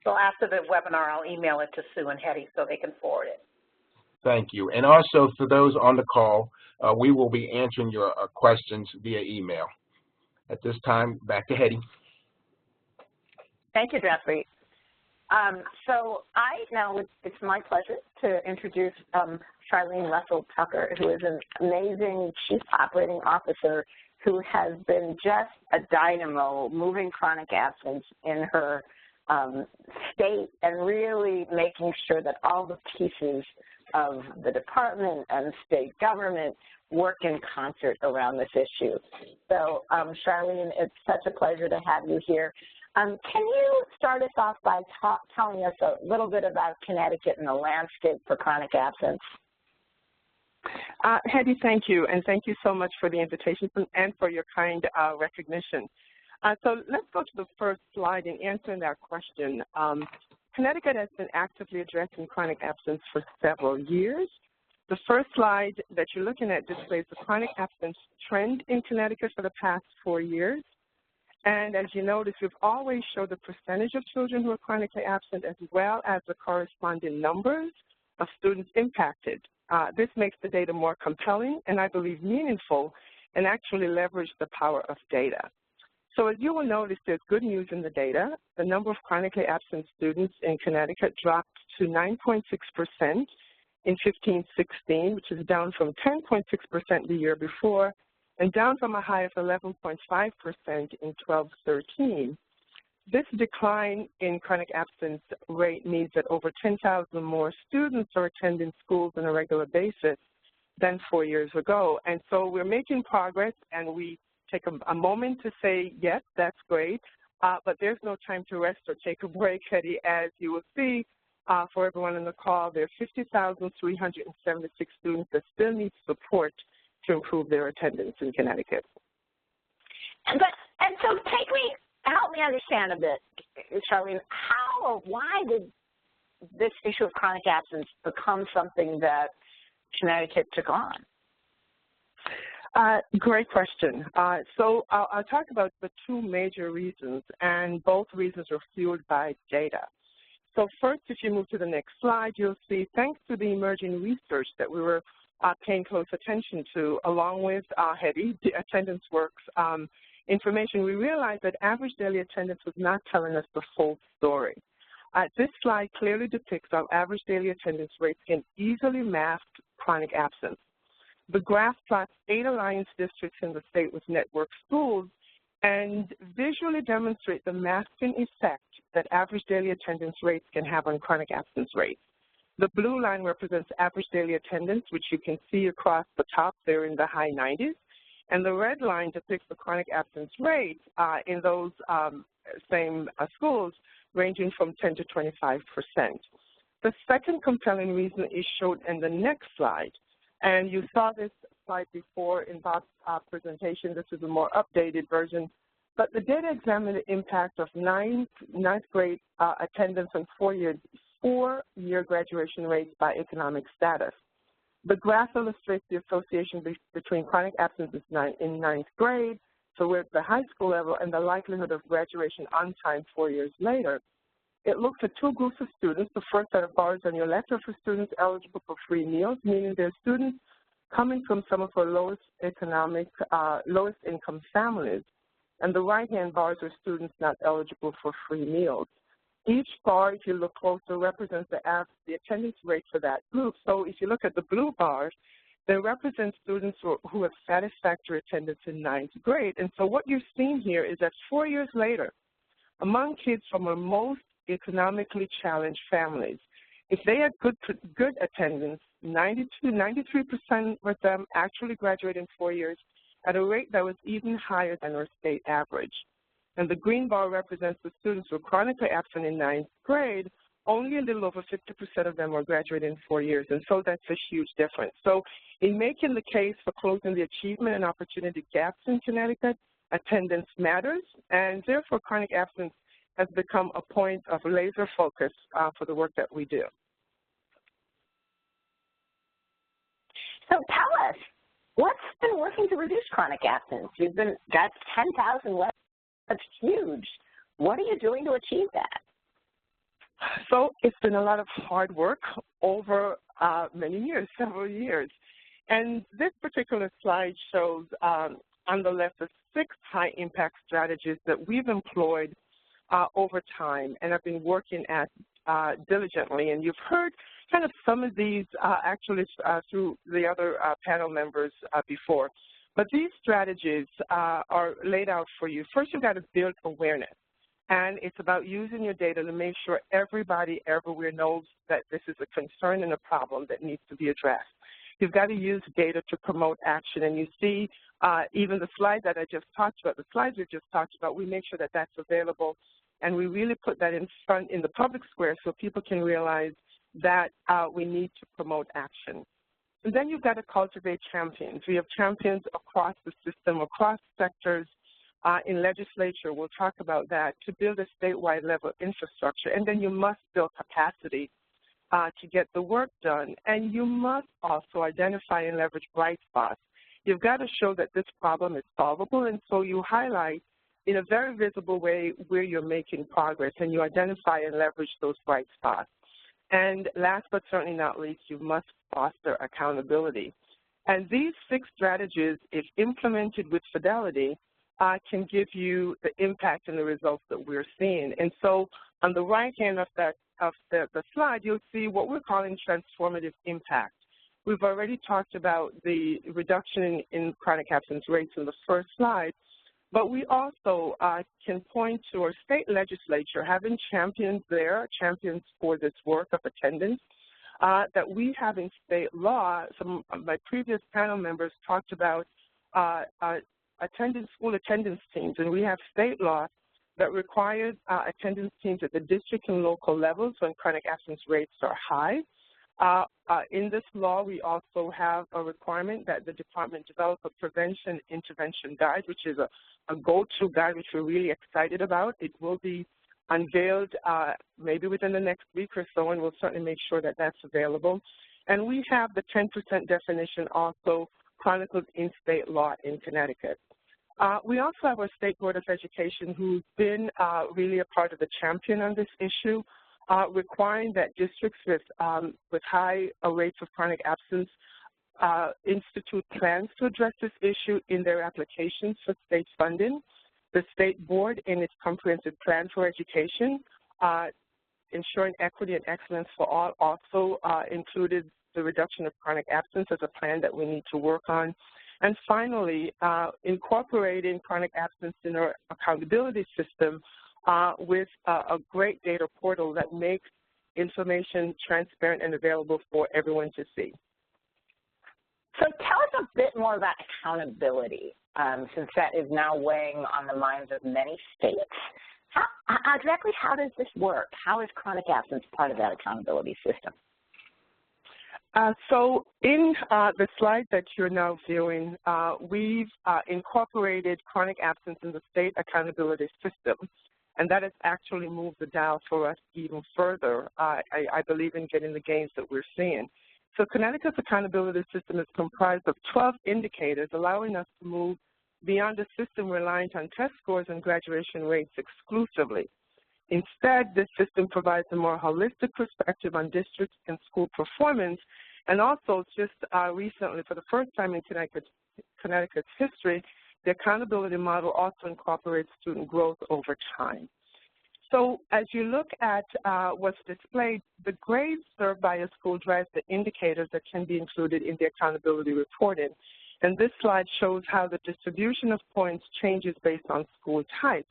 So after the webinar, I'll email it to Sue and Hetty so they can forward it. Thank you. And also for those on the call, we will be answering your questions via email. At this time, back to Hetty. Thank you, Jeffrey. So it's my pleasure to introduce Charlene Russell-Tucker, who is an amazing Chief Operating Officer who has been just a dynamo moving chronic absence in her state and really making sure that all the pieces of the department and state government work in concert around this issue. So, Charlene, it's such a pleasure to have you here. Can you start us off by telling us a little bit about Connecticut and the landscape for chronic absence? Hetty, thank you, and thank you so much for the invitation and for your kind recognition. So let's go to the first slide in answering that question. Connecticut has been actively addressing chronic absence for several years. The first slide that you're looking at displays the chronic absence trend in Connecticut for the past 4 years. And as you notice, we've always showed the percentage of children who are chronically absent as well as the corresponding numbers of students impacted. This makes the data more compelling and I believe meaningful and actually leverage the power of data. So as you will notice, there's good news in the data. The number of chronically absent students in Connecticut dropped to 9.6% in 15-16, which is down from 10.6% the year before, and down from a high of 11.5% in 12-13. This decline in chronic absence rate means that over 10,000 more students are attending schools on a regular basis than 4 years ago. And so we're making progress, and we take a moment to say, yes, that's great, but there's no time to rest or take a break, Hetty. As you will see, for everyone on the call, there are 50,376 students that still need support to improve their attendance in Connecticut. And so help me understand a bit, Charlene, how or why did this issue of chronic absence become something that Connecticut took on? Great question. So I'll talk about the two major reasons, and both reasons are fueled by data. So first, if you move to the next slide, you'll see, thanks to the emerging research that we were paying close attention to, along with Hetty, the Attendance Works information, we realized that average daily attendance was not telling us the full story. This slide clearly depicts how average daily attendance rates can easily mask chronic absence. The graph plots 8 alliance districts in the state with network schools and visually demonstrate the masking effect that average daily attendance rates can have on chronic absence rates. The blue line represents average daily attendance, which you can see across the top there in the high 90s, and the red line depicts the chronic absence rate in those same schools ranging from 10 to 25%. The second compelling reason is shown in the next slide. And you saw this slide before in Bob's presentation. This is a more updated version. But the data examined the impact of ninth grade attendance on four-year graduation rates by economic status. The graph illustrates the association between chronic absence in ninth grade, so we're at the high school level, and the likelihood of graduation on time 4 years later. It looks at two groups of students. The first set of bars on your left are for students eligible for free meals, meaning they're students coming from some of our lowest income families. And the right-hand bars are students not eligible for free meals. Each bar, if you look closer, represents the attendance rate for that group. So if you look at the blue bars, they represent students who have satisfactory attendance in ninth grade. And so what you're seeing here is that 4 years later, among kids from our most economically challenged families, if they had good attendance, 93% of them actually graduate in 4 years at a rate that was even higher than our state average. And the green bar represents the students who are chronically absent in ninth grade. Only a little over 50% of them are graduating in 4 years, and so that's a huge difference. So in making the case for closing the achievement and opportunity gaps in Connecticut, attendance matters, and therefore chronic absence has become a point of laser focus for the work that we do. So tell us, what's been working to reduce chronic absence? You've got 10,000 left. That's huge. What are you doing to achieve that? So it's been a lot of hard work over many years, several years. And this particular slide shows on the left the 6 high-impact strategies that we've employed over time and have been working at diligently. And you've heard kind of some of these actually through the other panel members before. But these strategies are laid out for you. First, you've got to build awareness. And it's about using your data to make sure everybody everywhere knows that this is a concern and a problem that needs to be addressed. You've got to use data to promote action. And you see even the slide that I just talked about, the slides we just talked about, we make sure that that's available. And we really put that in front in the public square so people can realize that we need to promote action. And then you've got to cultivate champions. We have champions across the system, across sectors. In legislature, we'll talk about that, to build a statewide level infrastructure. And then you must build capacity to get the work done. And you must also identify and leverage bright spots. You've got to show that this problem is solvable, and so you highlight in a very visible way where you're making progress, and you identify and leverage those bright spots. And last but certainly not least, you must foster accountability. And these 6 strategies, if implemented with fidelity, can give you the impact and the results that we're seeing. And so on the right hand of the slide, you'll see what we're calling transformative impact. We've already talked about the reduction in chronic absence rates in the first slide, but we also can point to our state legislature having champions there, champions for this work of attendance, that we have in state law. Some of my previous panel members talked about school attendance teams, and we have state law that requires attendance teams at the district and local levels when chronic absence rates are high. In this law, we also have a requirement that the department develop a prevention intervention guide, which is a go-to guide, which we're really excited about. It will be unveiled maybe within the next week or so, and we'll certainly make sure that that's available. And we have the 10% definition also chronicled in state law in Connecticut. We also have our State Board of Education, who's been really a part of the champion on this issue, requiring that districts with high rates of chronic absence institute plans to address this issue in their applications for state funding. The State Board, in its comprehensive plan for education, ensuring equity and excellence for all, also included the reduction of chronic absence as a plan that we need to work on. And finally, incorporating chronic absence in our accountability system with a great data portal that makes information transparent and available for everyone to see. So tell us a bit more about accountability, since that is now weighing on the minds of many states. Exactly how does this work? How is chronic absence part of that accountability system? So in the slide that you're now viewing, we've incorporated chronic absence in the state accountability system, and that has actually moved the dial for us even further, I believe, in getting the gains that we're seeing. So Connecticut's accountability system is comprised of 12 indicators, allowing us to move beyond a system reliant on test scores and graduation rates exclusively. Instead, this system provides a more holistic perspective on district and school performance, and also just recently, for the first time in Connecticut's history, the accountability model also incorporates student growth over time. So as you look at what's displayed, the grades served by a school drives the indicators that can be included in the accountability reporting. And this slide shows how the distribution of points changes based on school type.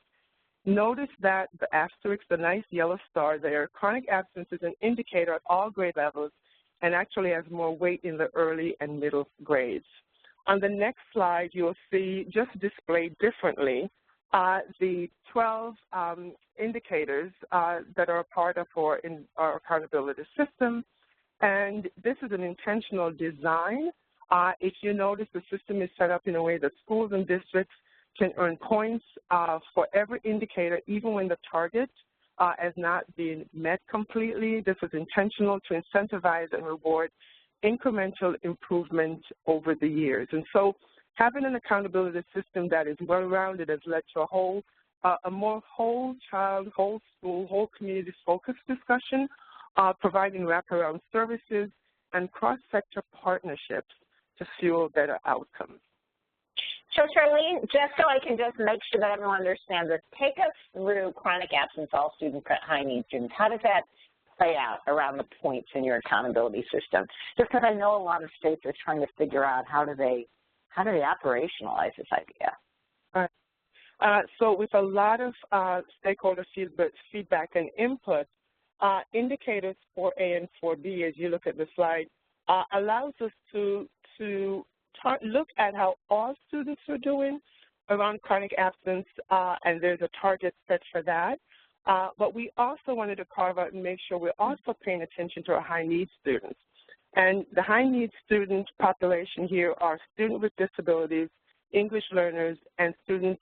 Notice that the asterisk, the nice yellow star there, chronic absence is an indicator at all grade levels and actually has more weight in the early and middle grades. On the next slide, you'll see, just displayed differently, the 12 indicators that are a part of our accountability system. And this is an intentional design. If you notice, the system is set up in a way that schools and districts can earn points for every indicator, even when the target has not been met completely. This is intentional to incentivize and reward incremental improvement over the years. And so having an accountability system that is well-rounded has led to a more whole child, whole school, whole community-focused discussion, providing wraparound services and cross-sector partnerships to fuel better outcomes. So Charlene, just so I can just make sure that everyone understands this, take us through chronic absence, all student high need students. How does that play out around the points in your accountability system? Just because I know a lot of states are trying to figure out how do they operationalize this idea. All right. So with a lot of stakeholder feedback and input, indicators 4A and 4B, as you look at the slide, allows us to look at how all students are doing around chronic absence, and there's a target set for that. But we also wanted to carve out and make sure we're also paying attention to our high-need students. And the high-need student population here are students with disabilities, English learners, and students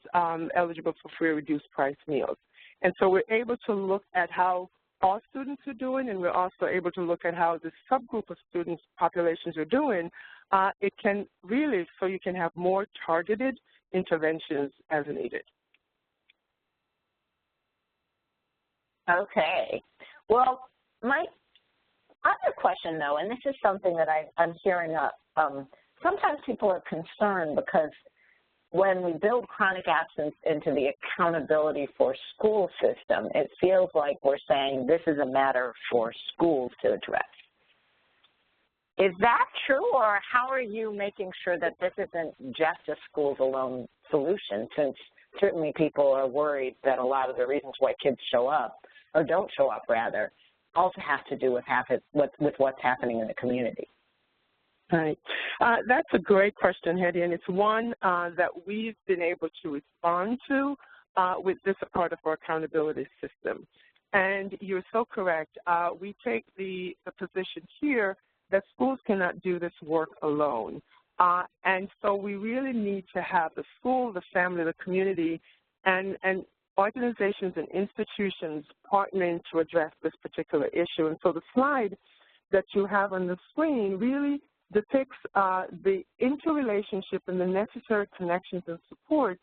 eligible for free or reduced price meals. And so we're able to look at how all students are doing, and we're also able to look at how this subgroup of students populations are doing. It can really, so you can have more targeted interventions as needed. Okay. Well, my other question, though, and this is something that I'm hearing, sometimes people are concerned because when we build chronic absence into the accountability for school system, it feels like we're saying this is a matter for schools to address. Is that true, or how are you making sure that this isn't just a schools alone solution, since certainly people are worried that a lot of the reasons why kids show up, or don't show up rather, also have to do with what's happening in the community? Right. That's a great question, Hetty, and it's one that we've been able to respond to with this part of our accountability system. And you're so correct. We take the position here that schools cannot do this work alone. And so we really need to have the school, the family, the community, and organizations and institutions partnering to address this particular issue. And so the slide that you have on the screen really depicts the interrelationship and the necessary connections and supports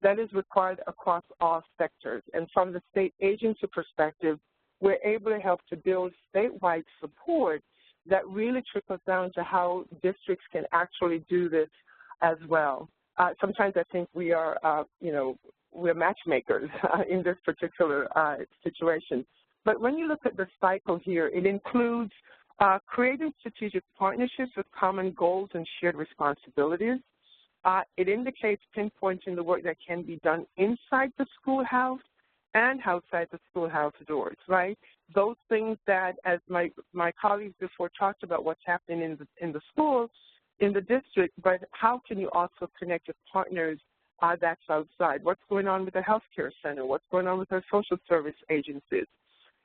that is required across all sectors. And from the state agency perspective, we're able to help to build statewide support that really trickles down to how districts can actually do this as well. Sometimes I think we are, we're matchmakers in this particular situation. But when you look at the cycle here, it includes creating strategic partnerships with common goals and shared responsibilities. It indicates pinpointing the work that can be done inside the schoolhouse and outside the schoolhouse doors, right? Those things that, as my colleagues before talked about what's happening in the schools, in the district, but how can you also connect with partners that's outside? What's going on with the healthcare center? What's going on with our social service agencies?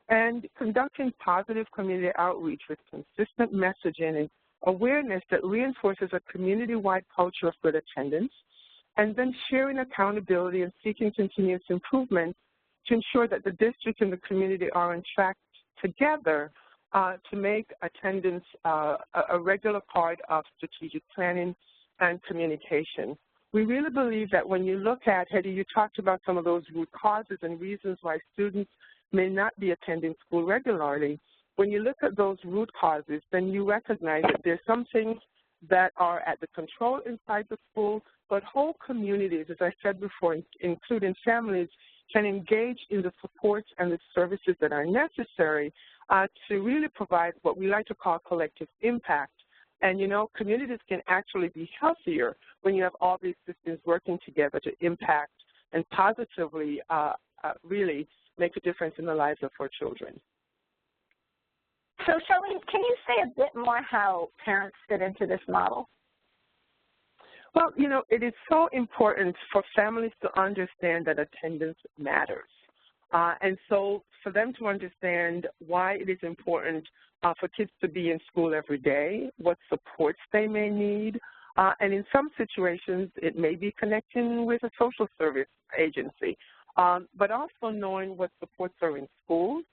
And conducting positive community outreach with consistent messaging and awareness that reinforces a community-wide culture of good attendance, and then sharing accountability and seeking continuous improvement to ensure that the district and the community are on track together to make attendance a regular part of strategic planning and communication. We really believe that when you look at, Hetty, you talked about some of those root causes and reasons why students may not be attending school regularly. When you look at those root causes, then you recognize that there's some things that are at the control inside the school, but whole communities, as I said before, including families, can engage in the supports and the services that are necessary to really provide what we like to call collective impact. And, communities can actually be healthier when you have all these systems working together to impact and positively really make a difference in the lives of our children. So, Charlene, can you say a bit more how parents fit into this model? Well, it is so important for families to understand that attendance matters. And so for them to understand why it is important for kids to be in school every day, what supports they may need, and in some situations it may be connecting with a social service agency, but also knowing what supports are in schools.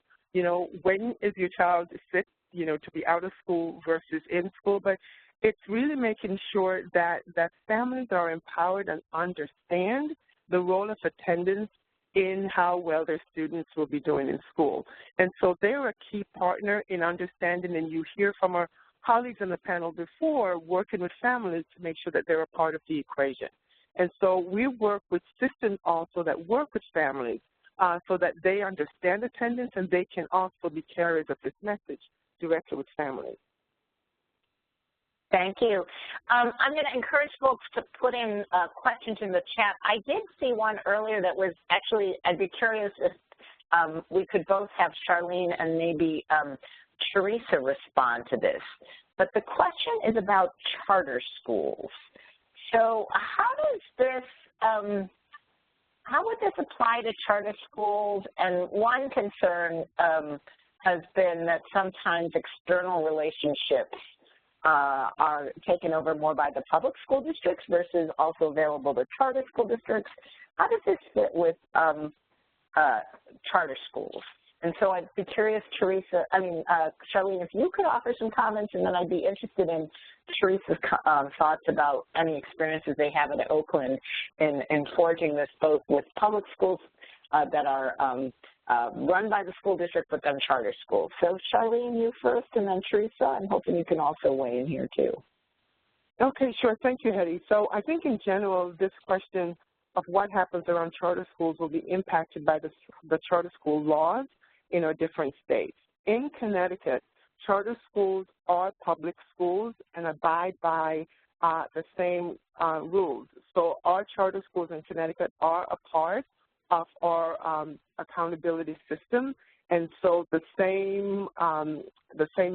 When is your child fit, to be out of school versus in school, but it's really making sure that families are empowered and understand the role of attendance in how well their students will be doing in school. And so they're a key partner in understanding, and you hear from our colleagues on the panel before working with families to make sure that they're a part of the equation. And so we work with systems also that work with families so that they understand attendance and they can also be carriers of this message directly with families. Thank you. I'm going to encourage folks to put in questions in the chat. I did see one earlier that was actually, I'd be curious if we could both have Charlene and maybe Teresa respond to this. But the question is about charter schools. So how does this, how would this apply to charter schools? And one concern has been that sometimes external relationships are taken over more by the public school districts versus also available to charter school districts. How does this fit with charter schools? And so I'd be curious, Charlene, if you could offer some comments, and then I'd be interested in Teresa's thoughts about any experiences they have at Oakland in forging this both with public schools that are run by the school district, but then charter schools. So Charlene, you first, and then Teresa. I'm hoping you can also weigh in here too. Okay, sure. Thank you, Hetty. So I think in general, this question of what happens around charter schools will be impacted by the charter school laws in our different states. In Connecticut, charter schools are public schools and abide by the same rules. So our charter schools in Connecticut are a part of our accountability system, and so the same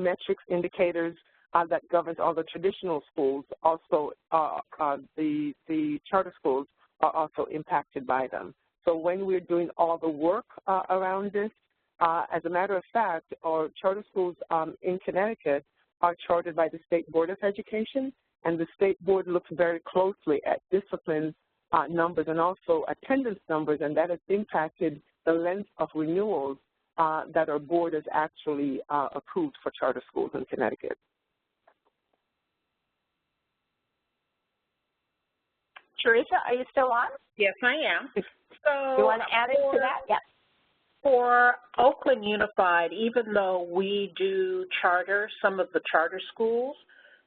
metrics, indicators that governs all the traditional schools, also the charter schools are also impacted by them. So when we're doing all the work around this, as a matter of fact, our charter schools in Connecticut are chartered by the State Board of Education, and the State Board looks very closely at discipline numbers and also attendance numbers, and that has impacted the length of renewals that our board has actually approved for charter schools in Connecticut. Teresa, are you still on? Yes, I am. So you want to add into that? Yes. For Oakland Unified, even though we do charter some of the charter schools,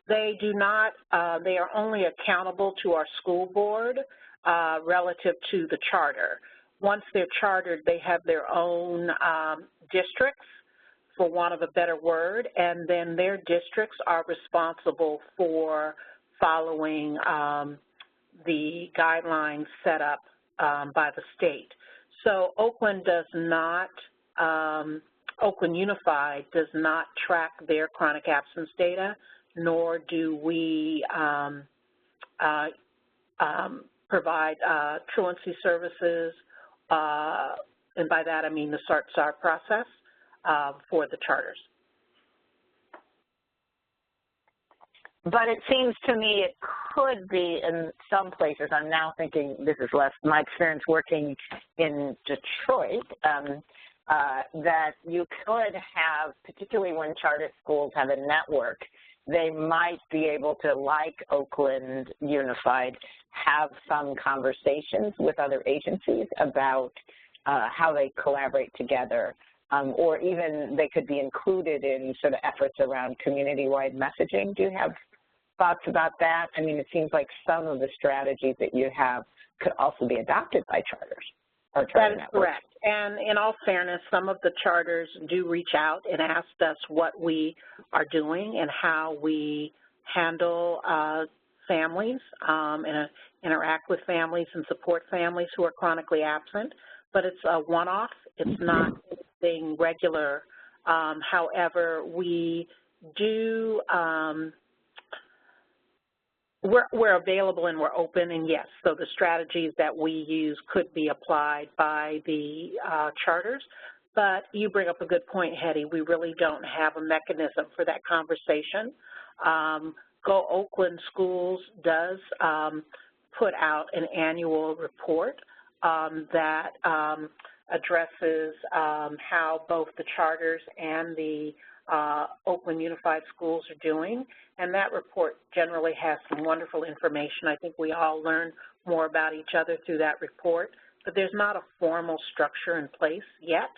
they do not, they are only accountable to our school board relative to the charter. Once they're chartered, they have their own districts, for want of a better word, and then their districts are responsible for following the guidelines set up by the state. So Oakland does not, Oakland Unified does not track their chronic absence data, nor do we provide truancy services, and by that I mean the SART-SAR process for the charters. But it seems to me it could be in some places. I'm now thinking, this is less my experience working in Detroit, that you could have, particularly when charter schools have a network, they might be able to, like Oakland Unified, have some conversations with other agencies about how they collaborate together. Or even they could be included in sort of efforts around community-wide messaging. Do you have thoughts about that? I mean, it seems like some of the strategies that you have could also be adopted by charters or charter networks. That is correct. And in all fairness, some of the charters do reach out and ask us what we are doing and how we handle families and interact with families and support families who are chronically absent. But it's a one-off. It's not anything regular. However, we do, we're available and we're open, and yes, so the strategies that we use could be applied by the charters. But you bring up a good point, Hetty. We really don't have a mechanism for that conversation. Go Oakland Schools does put out an annual report that addresses how both the charters and the Oakland Unified Schools are doing, and that report generally has some wonderful information. I think we all learn more about each other through that report, but there's not a formal structure in place yet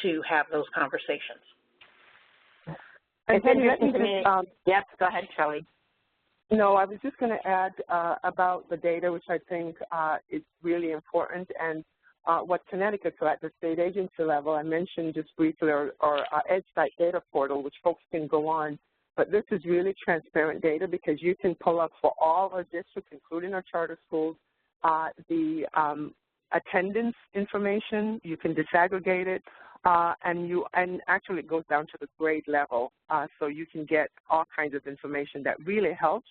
to have those conversations. It's interesting to me. Yes, go ahead, Shelley. No, I was just going to add about the data, which I think is really important, and what Connecticut, so at the state agency level, I mentioned just briefly our EdSite data portal, which folks can go on. But this is really transparent data because you can pull up for all our districts, including our charter schools, the attendance information. You can disaggregate it, and actually it goes down to the grade level, so you can get all kinds of information that really helps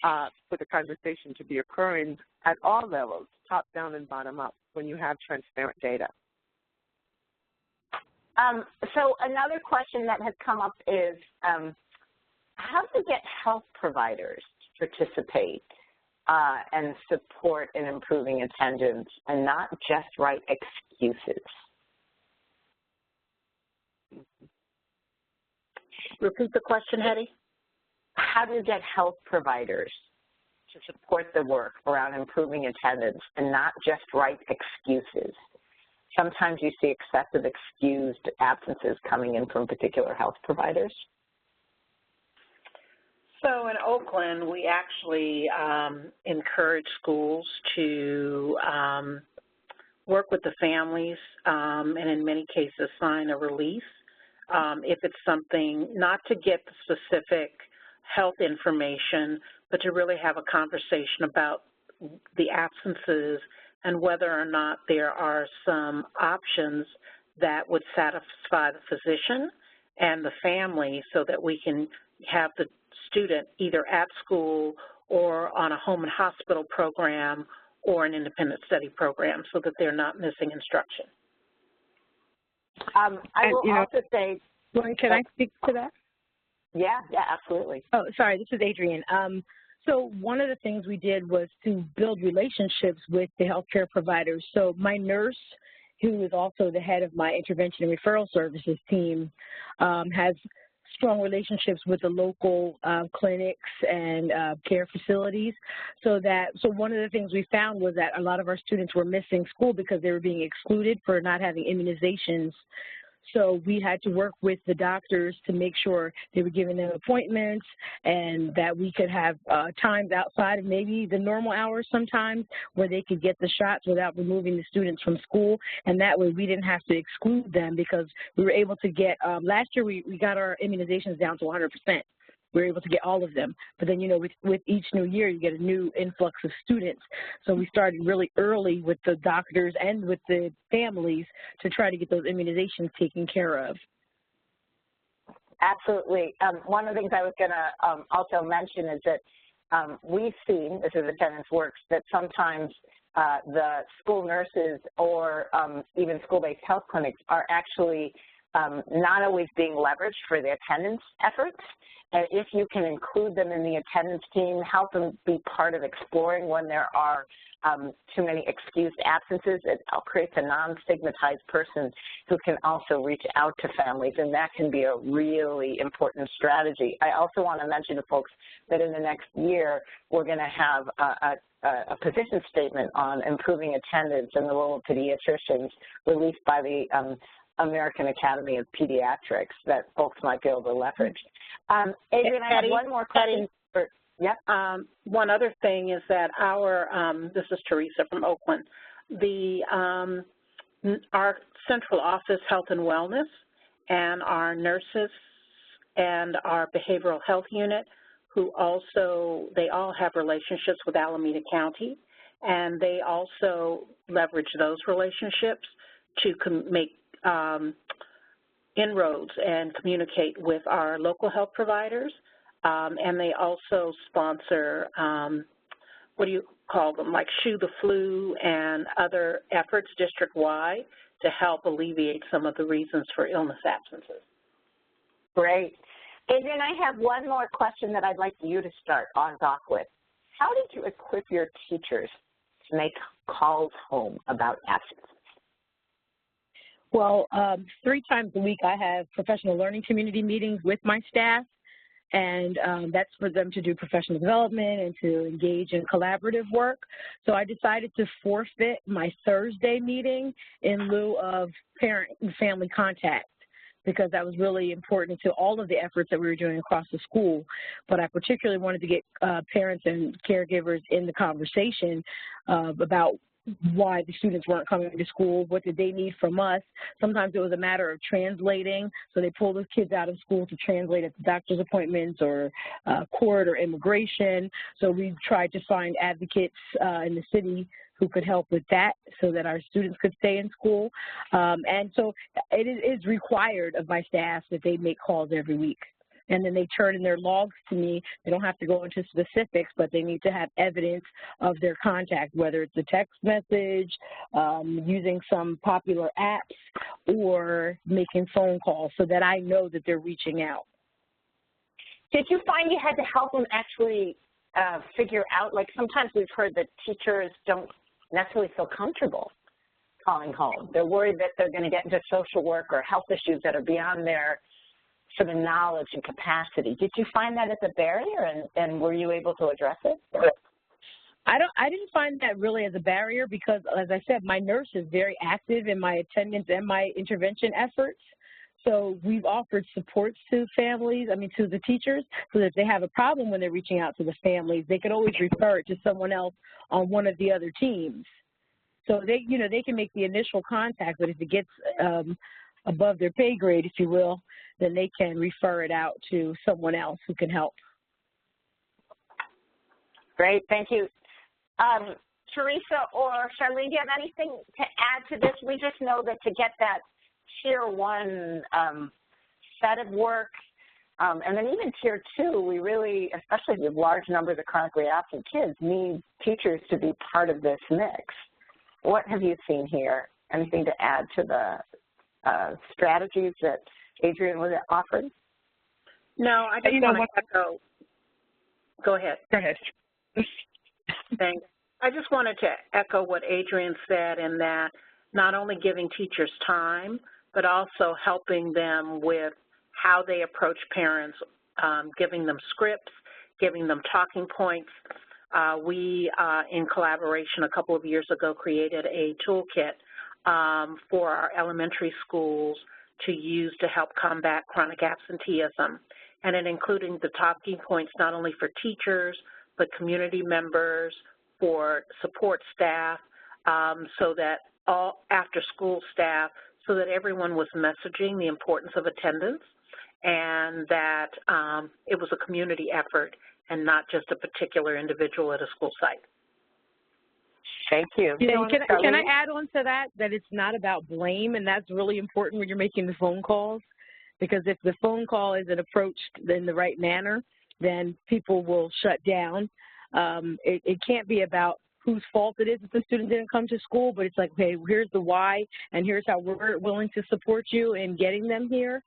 for the conversation to be occurring at all levels, top down and bottom up, when you have transparent data. So another question that has come up is, how to get health providers to participate and support in improving attendance and not just write excuses? Repeat the question, Hetty. How to get health providers to support the work around improving attendance and not just write excuses. Sometimes you see excessive excused absences coming in from particular health providers. So in Oakland, we actually encourage schools to work with the families and in many cases sign a release if it's something, not to get the specific health information, but to really have a conversation about the absences and whether or not there are some options that would satisfy the physician and the family so that we can have the student either at school or on a home and hospital program or an independent study program so that they're not missing instruction. I will also say... Can I speak to that? Yeah, absolutely. Oh, sorry, this is Adrienne. So one of the things we did was to build relationships with the healthcare providers. So my nurse, who is also the head of my intervention and referral services team, has strong relationships with the local clinics and care facilities. So one of the things we found was that a lot of our students were missing school because they were being excluded for not having immunizations. So we had to work with the doctors to make sure they were giving them appointments and that we could have times outside of maybe the normal hours sometimes where they could get the shots without removing the students from school. And that way we didn't have to exclude them because we were able to get, last year we got our immunizations down to 100%. We were able to get all of them. But then, with each new year, you get a new influx of students. So we started really early with the doctors and with the families to try to get those immunizations taken care of. Absolutely. One of the things I was going to also mention is that we've seen, this is attendance works, that sometimes the school nurses or even school-based health clinics are actually not always being leveraged for the attendance efforts. And if you can include them in the attendance team, help them be part of exploring when there are too many excused absences, it creates a non-stigmatized person who can also reach out to families, and that can be a really important strategy. I also want to mention to folks that in the next year, we're going to have a position statement on improving attendance and the role of pediatricians released by the American Academy of Pediatrics that folks might be able to leverage. Adrienne, I have one more question. One other thing is that this is Teresa from Oakland, our central office health and wellness and our nurses and our behavioral health unit, they all have relationships with Alameda County, and they also leverage those relationships to make inroads and communicate with our local health providers, and they also sponsor, what do you call them, like Shoe the Flu and other efforts district-wide to help alleviate some of the reasons for illness absences. Great. Adrienne, I have one more question that I'd like you to start off with. How did you equip your teachers to make calls home about absences? Well, 3 times a week I have professional learning community meetings with my staff, and that's for them to do professional development and to engage in collaborative work. So I decided to forfeit my Thursday meeting in lieu of parent and family contact, because that was really important to all of the efforts that we were doing across the school. But I particularly wanted to get parents and caregivers in the conversation about why the students weren't coming to school, what did they need from us. Sometimes it was a matter of translating, so they pulled those kids out of school to translate at the doctor's appointments or court or immigration. So we tried to find advocates in the city who could help with that so that our students could stay in school. And so it is required of my staff that they make calls every week. And then they turn in their logs to me. They don't have to go into specifics, but they need to have evidence of their contact, whether it's a text message, using some popular apps, or making phone calls so that I know that they're reaching out. Did you find you had to help them actually figure out, like sometimes we've heard that teachers don't necessarily feel comfortable calling home. They're worried that they're going to get into social work or health issues that are beyond their sort of knowledge and capacity. Did you find that as a barrier, and were you able to address it? I didn't find that really as a barrier because, as I said, my nurse is very active in my attendance and my intervention efforts. So we've offered supports to families, to the teachers, so that if they have a problem when they're reaching out to the families, they could always refer it to someone else on one of the other teams. So they can make the initial contact, but if it gets above their pay grade, if you will, then they can refer it out to someone else who can help. Great, thank you. Teresa or Charlene, do you have anything to add to this? We just know that to get that Tier 1 set of work, and then even Tier 2, we really, especially with large numbers of chronically absent kids, need teachers to be part of this mix. What have you seen here? Anything to add to the strategies that Adrienne was offered? No, I just want to echo. Go ahead. Go ahead. Thanks. I just wanted to echo what Adrienne said, in that not only giving teachers time, but also helping them with how they approach parents, giving them scripts, giving them talking points. We, in collaboration a couple of years ago, created a toolkit for our elementary schools to use to help combat chronic absenteeism. And it including the talking points not only for teachers, but community members, for support staff, so that all after-school staff, so that everyone was messaging the importance of attendance, and that it was a community effort and not just a particular individual at a school site. Thank you. Can I add on to that it's not about blame, and that's really important when you're making the phone calls, because if the phone call isn't approached in the right manner, then people will shut down. It can't be about whose fault it is that the student didn't come to school, but it's like, hey, here's the why, and here's how we're willing to support you in getting them here.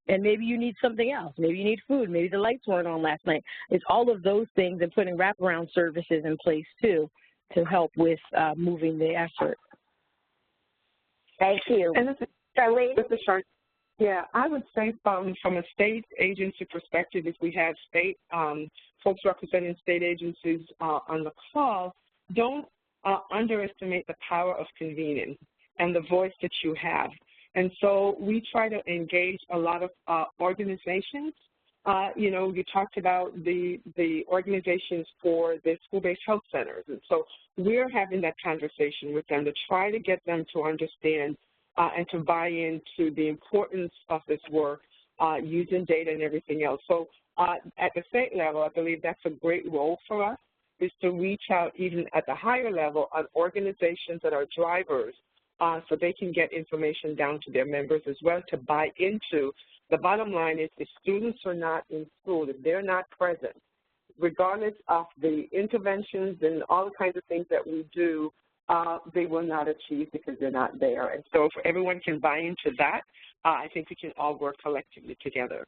And maybe you need something else. Maybe you need food. Maybe the lights weren't on last night. It's all of those things, and putting wraparound services in place, too, to help with moving the effort. Thank you. And this is Charlene. Yeah, I would say from a state agency perspective, if we have state folks representing state agencies on the call, don't underestimate the power of convening and the voice that you have. And so we try to engage a lot of organizations. You talked about the organizations for the school-based health centers. And so we're having that conversation with them to try to get them to understand and to buy into the importance of this work, using data and everything else. So at the state level, I believe that's a great role for us, is to reach out even at the higher level on organizations that are drivers, so they can get information down to their members as well to buy into. The bottom line is if students are not in school, if they're not present, regardless of the interventions and all the kinds of things that we do, they will not achieve because they're not there. And so if everyone can buy into that, I think we can all work collectively together.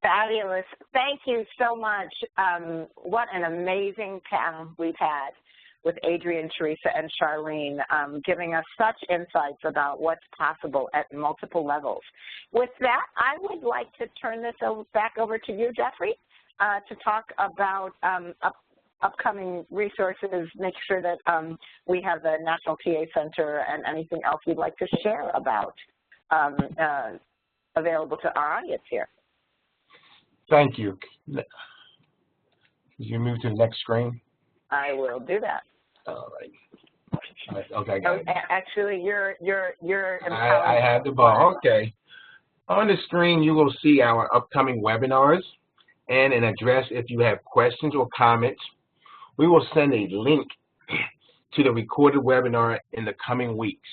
Fabulous. Thank you so much. What an amazing panel we've had with Adrienne, Teresa, and Charlene, giving us such insights about what's possible at multiple levels. With that, I would like to turn this back over to you, Jeffrey, to talk about upcoming resources, make sure that we have the National TA Center and anything else you'd like to share about available to our audience here. Thank you. Could you move to the next screen? I will do that. All right. Okay, I got it. Actually, you're I have the ball. Okay. On the screen, you will see our upcoming webinars and an address if you have questions or comments. We will send a link to the recorded webinar in the coming weeks.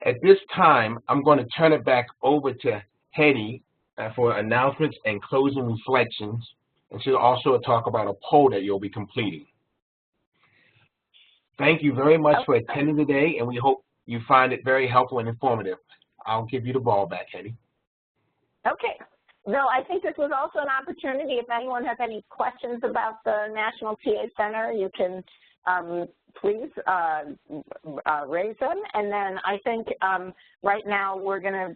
At this time, I'm going to turn it back over to Hetty for announcements and closing reflections, and she'll also talk about a poll that you'll be completing. Thank you very much for attending today, and we hope you find it very helpful and informative. I'll give you the ball back, Hetty. Okay. No, I think this was also an opportunity. If anyone has any questions about the National TA Center, you can please raise them. And then I think right now we're going to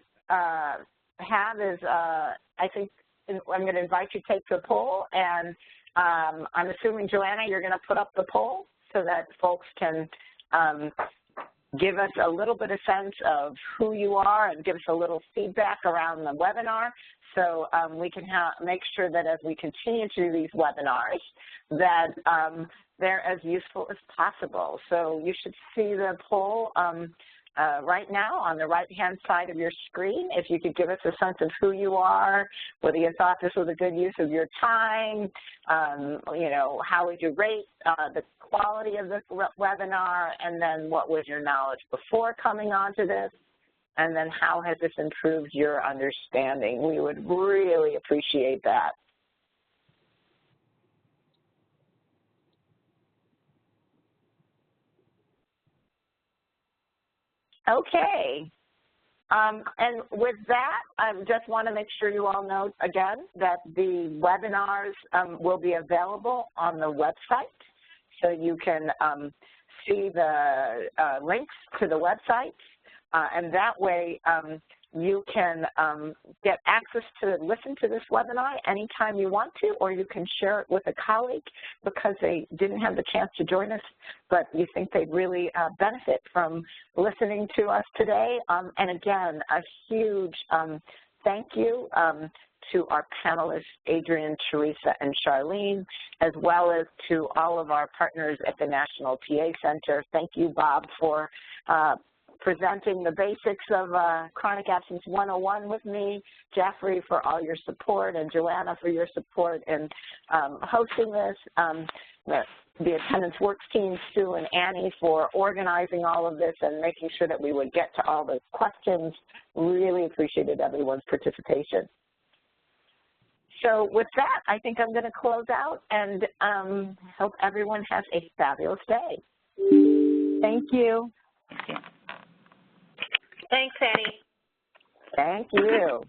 have is, I think I'm going to invite you to take the poll. And I'm assuming, Joanna, you're going to put up the poll so that folks can give us a little bit of sense of who you are and give us a little feedback around the webinar, so we can make sure that as we continue to do these webinars that they're as useful as possible. So you should see the poll right now on the right-hand side of your screen. If you could give us a sense of who you are, whether you thought this was a good use of your time, you know, how would you rate the quality of the webinar, and then what was your knowledge before coming onto this, and then how has this improved your understanding? We would really appreciate that. Okay. And with that, I just want to make sure you all know, again, that the webinars will be available on the website. So you can see the links to the website, and that way you can get access to listen to this webinar anytime you want to, or you can share it with a colleague because they didn't have the chance to join us, but you think they'd really benefit from listening to us today. And again, a huge thank you to our panelists, Adrian, Teresa, and Charlene, as well as to all of our partners at the National TA Center. Thank you, Bob, for presenting the basics of Chronic Absence 101 with me, Jeffrey for all your support, and Joanna for your support in hosting this, the attendance works team, Sue and Annie, for organizing all of this and making sure that we would get to all the questions. Really appreciated everyone's participation. So with that, I think I'm going to close out and hope everyone has a fabulous day. Thank you. Thanks, Annie. Thank you.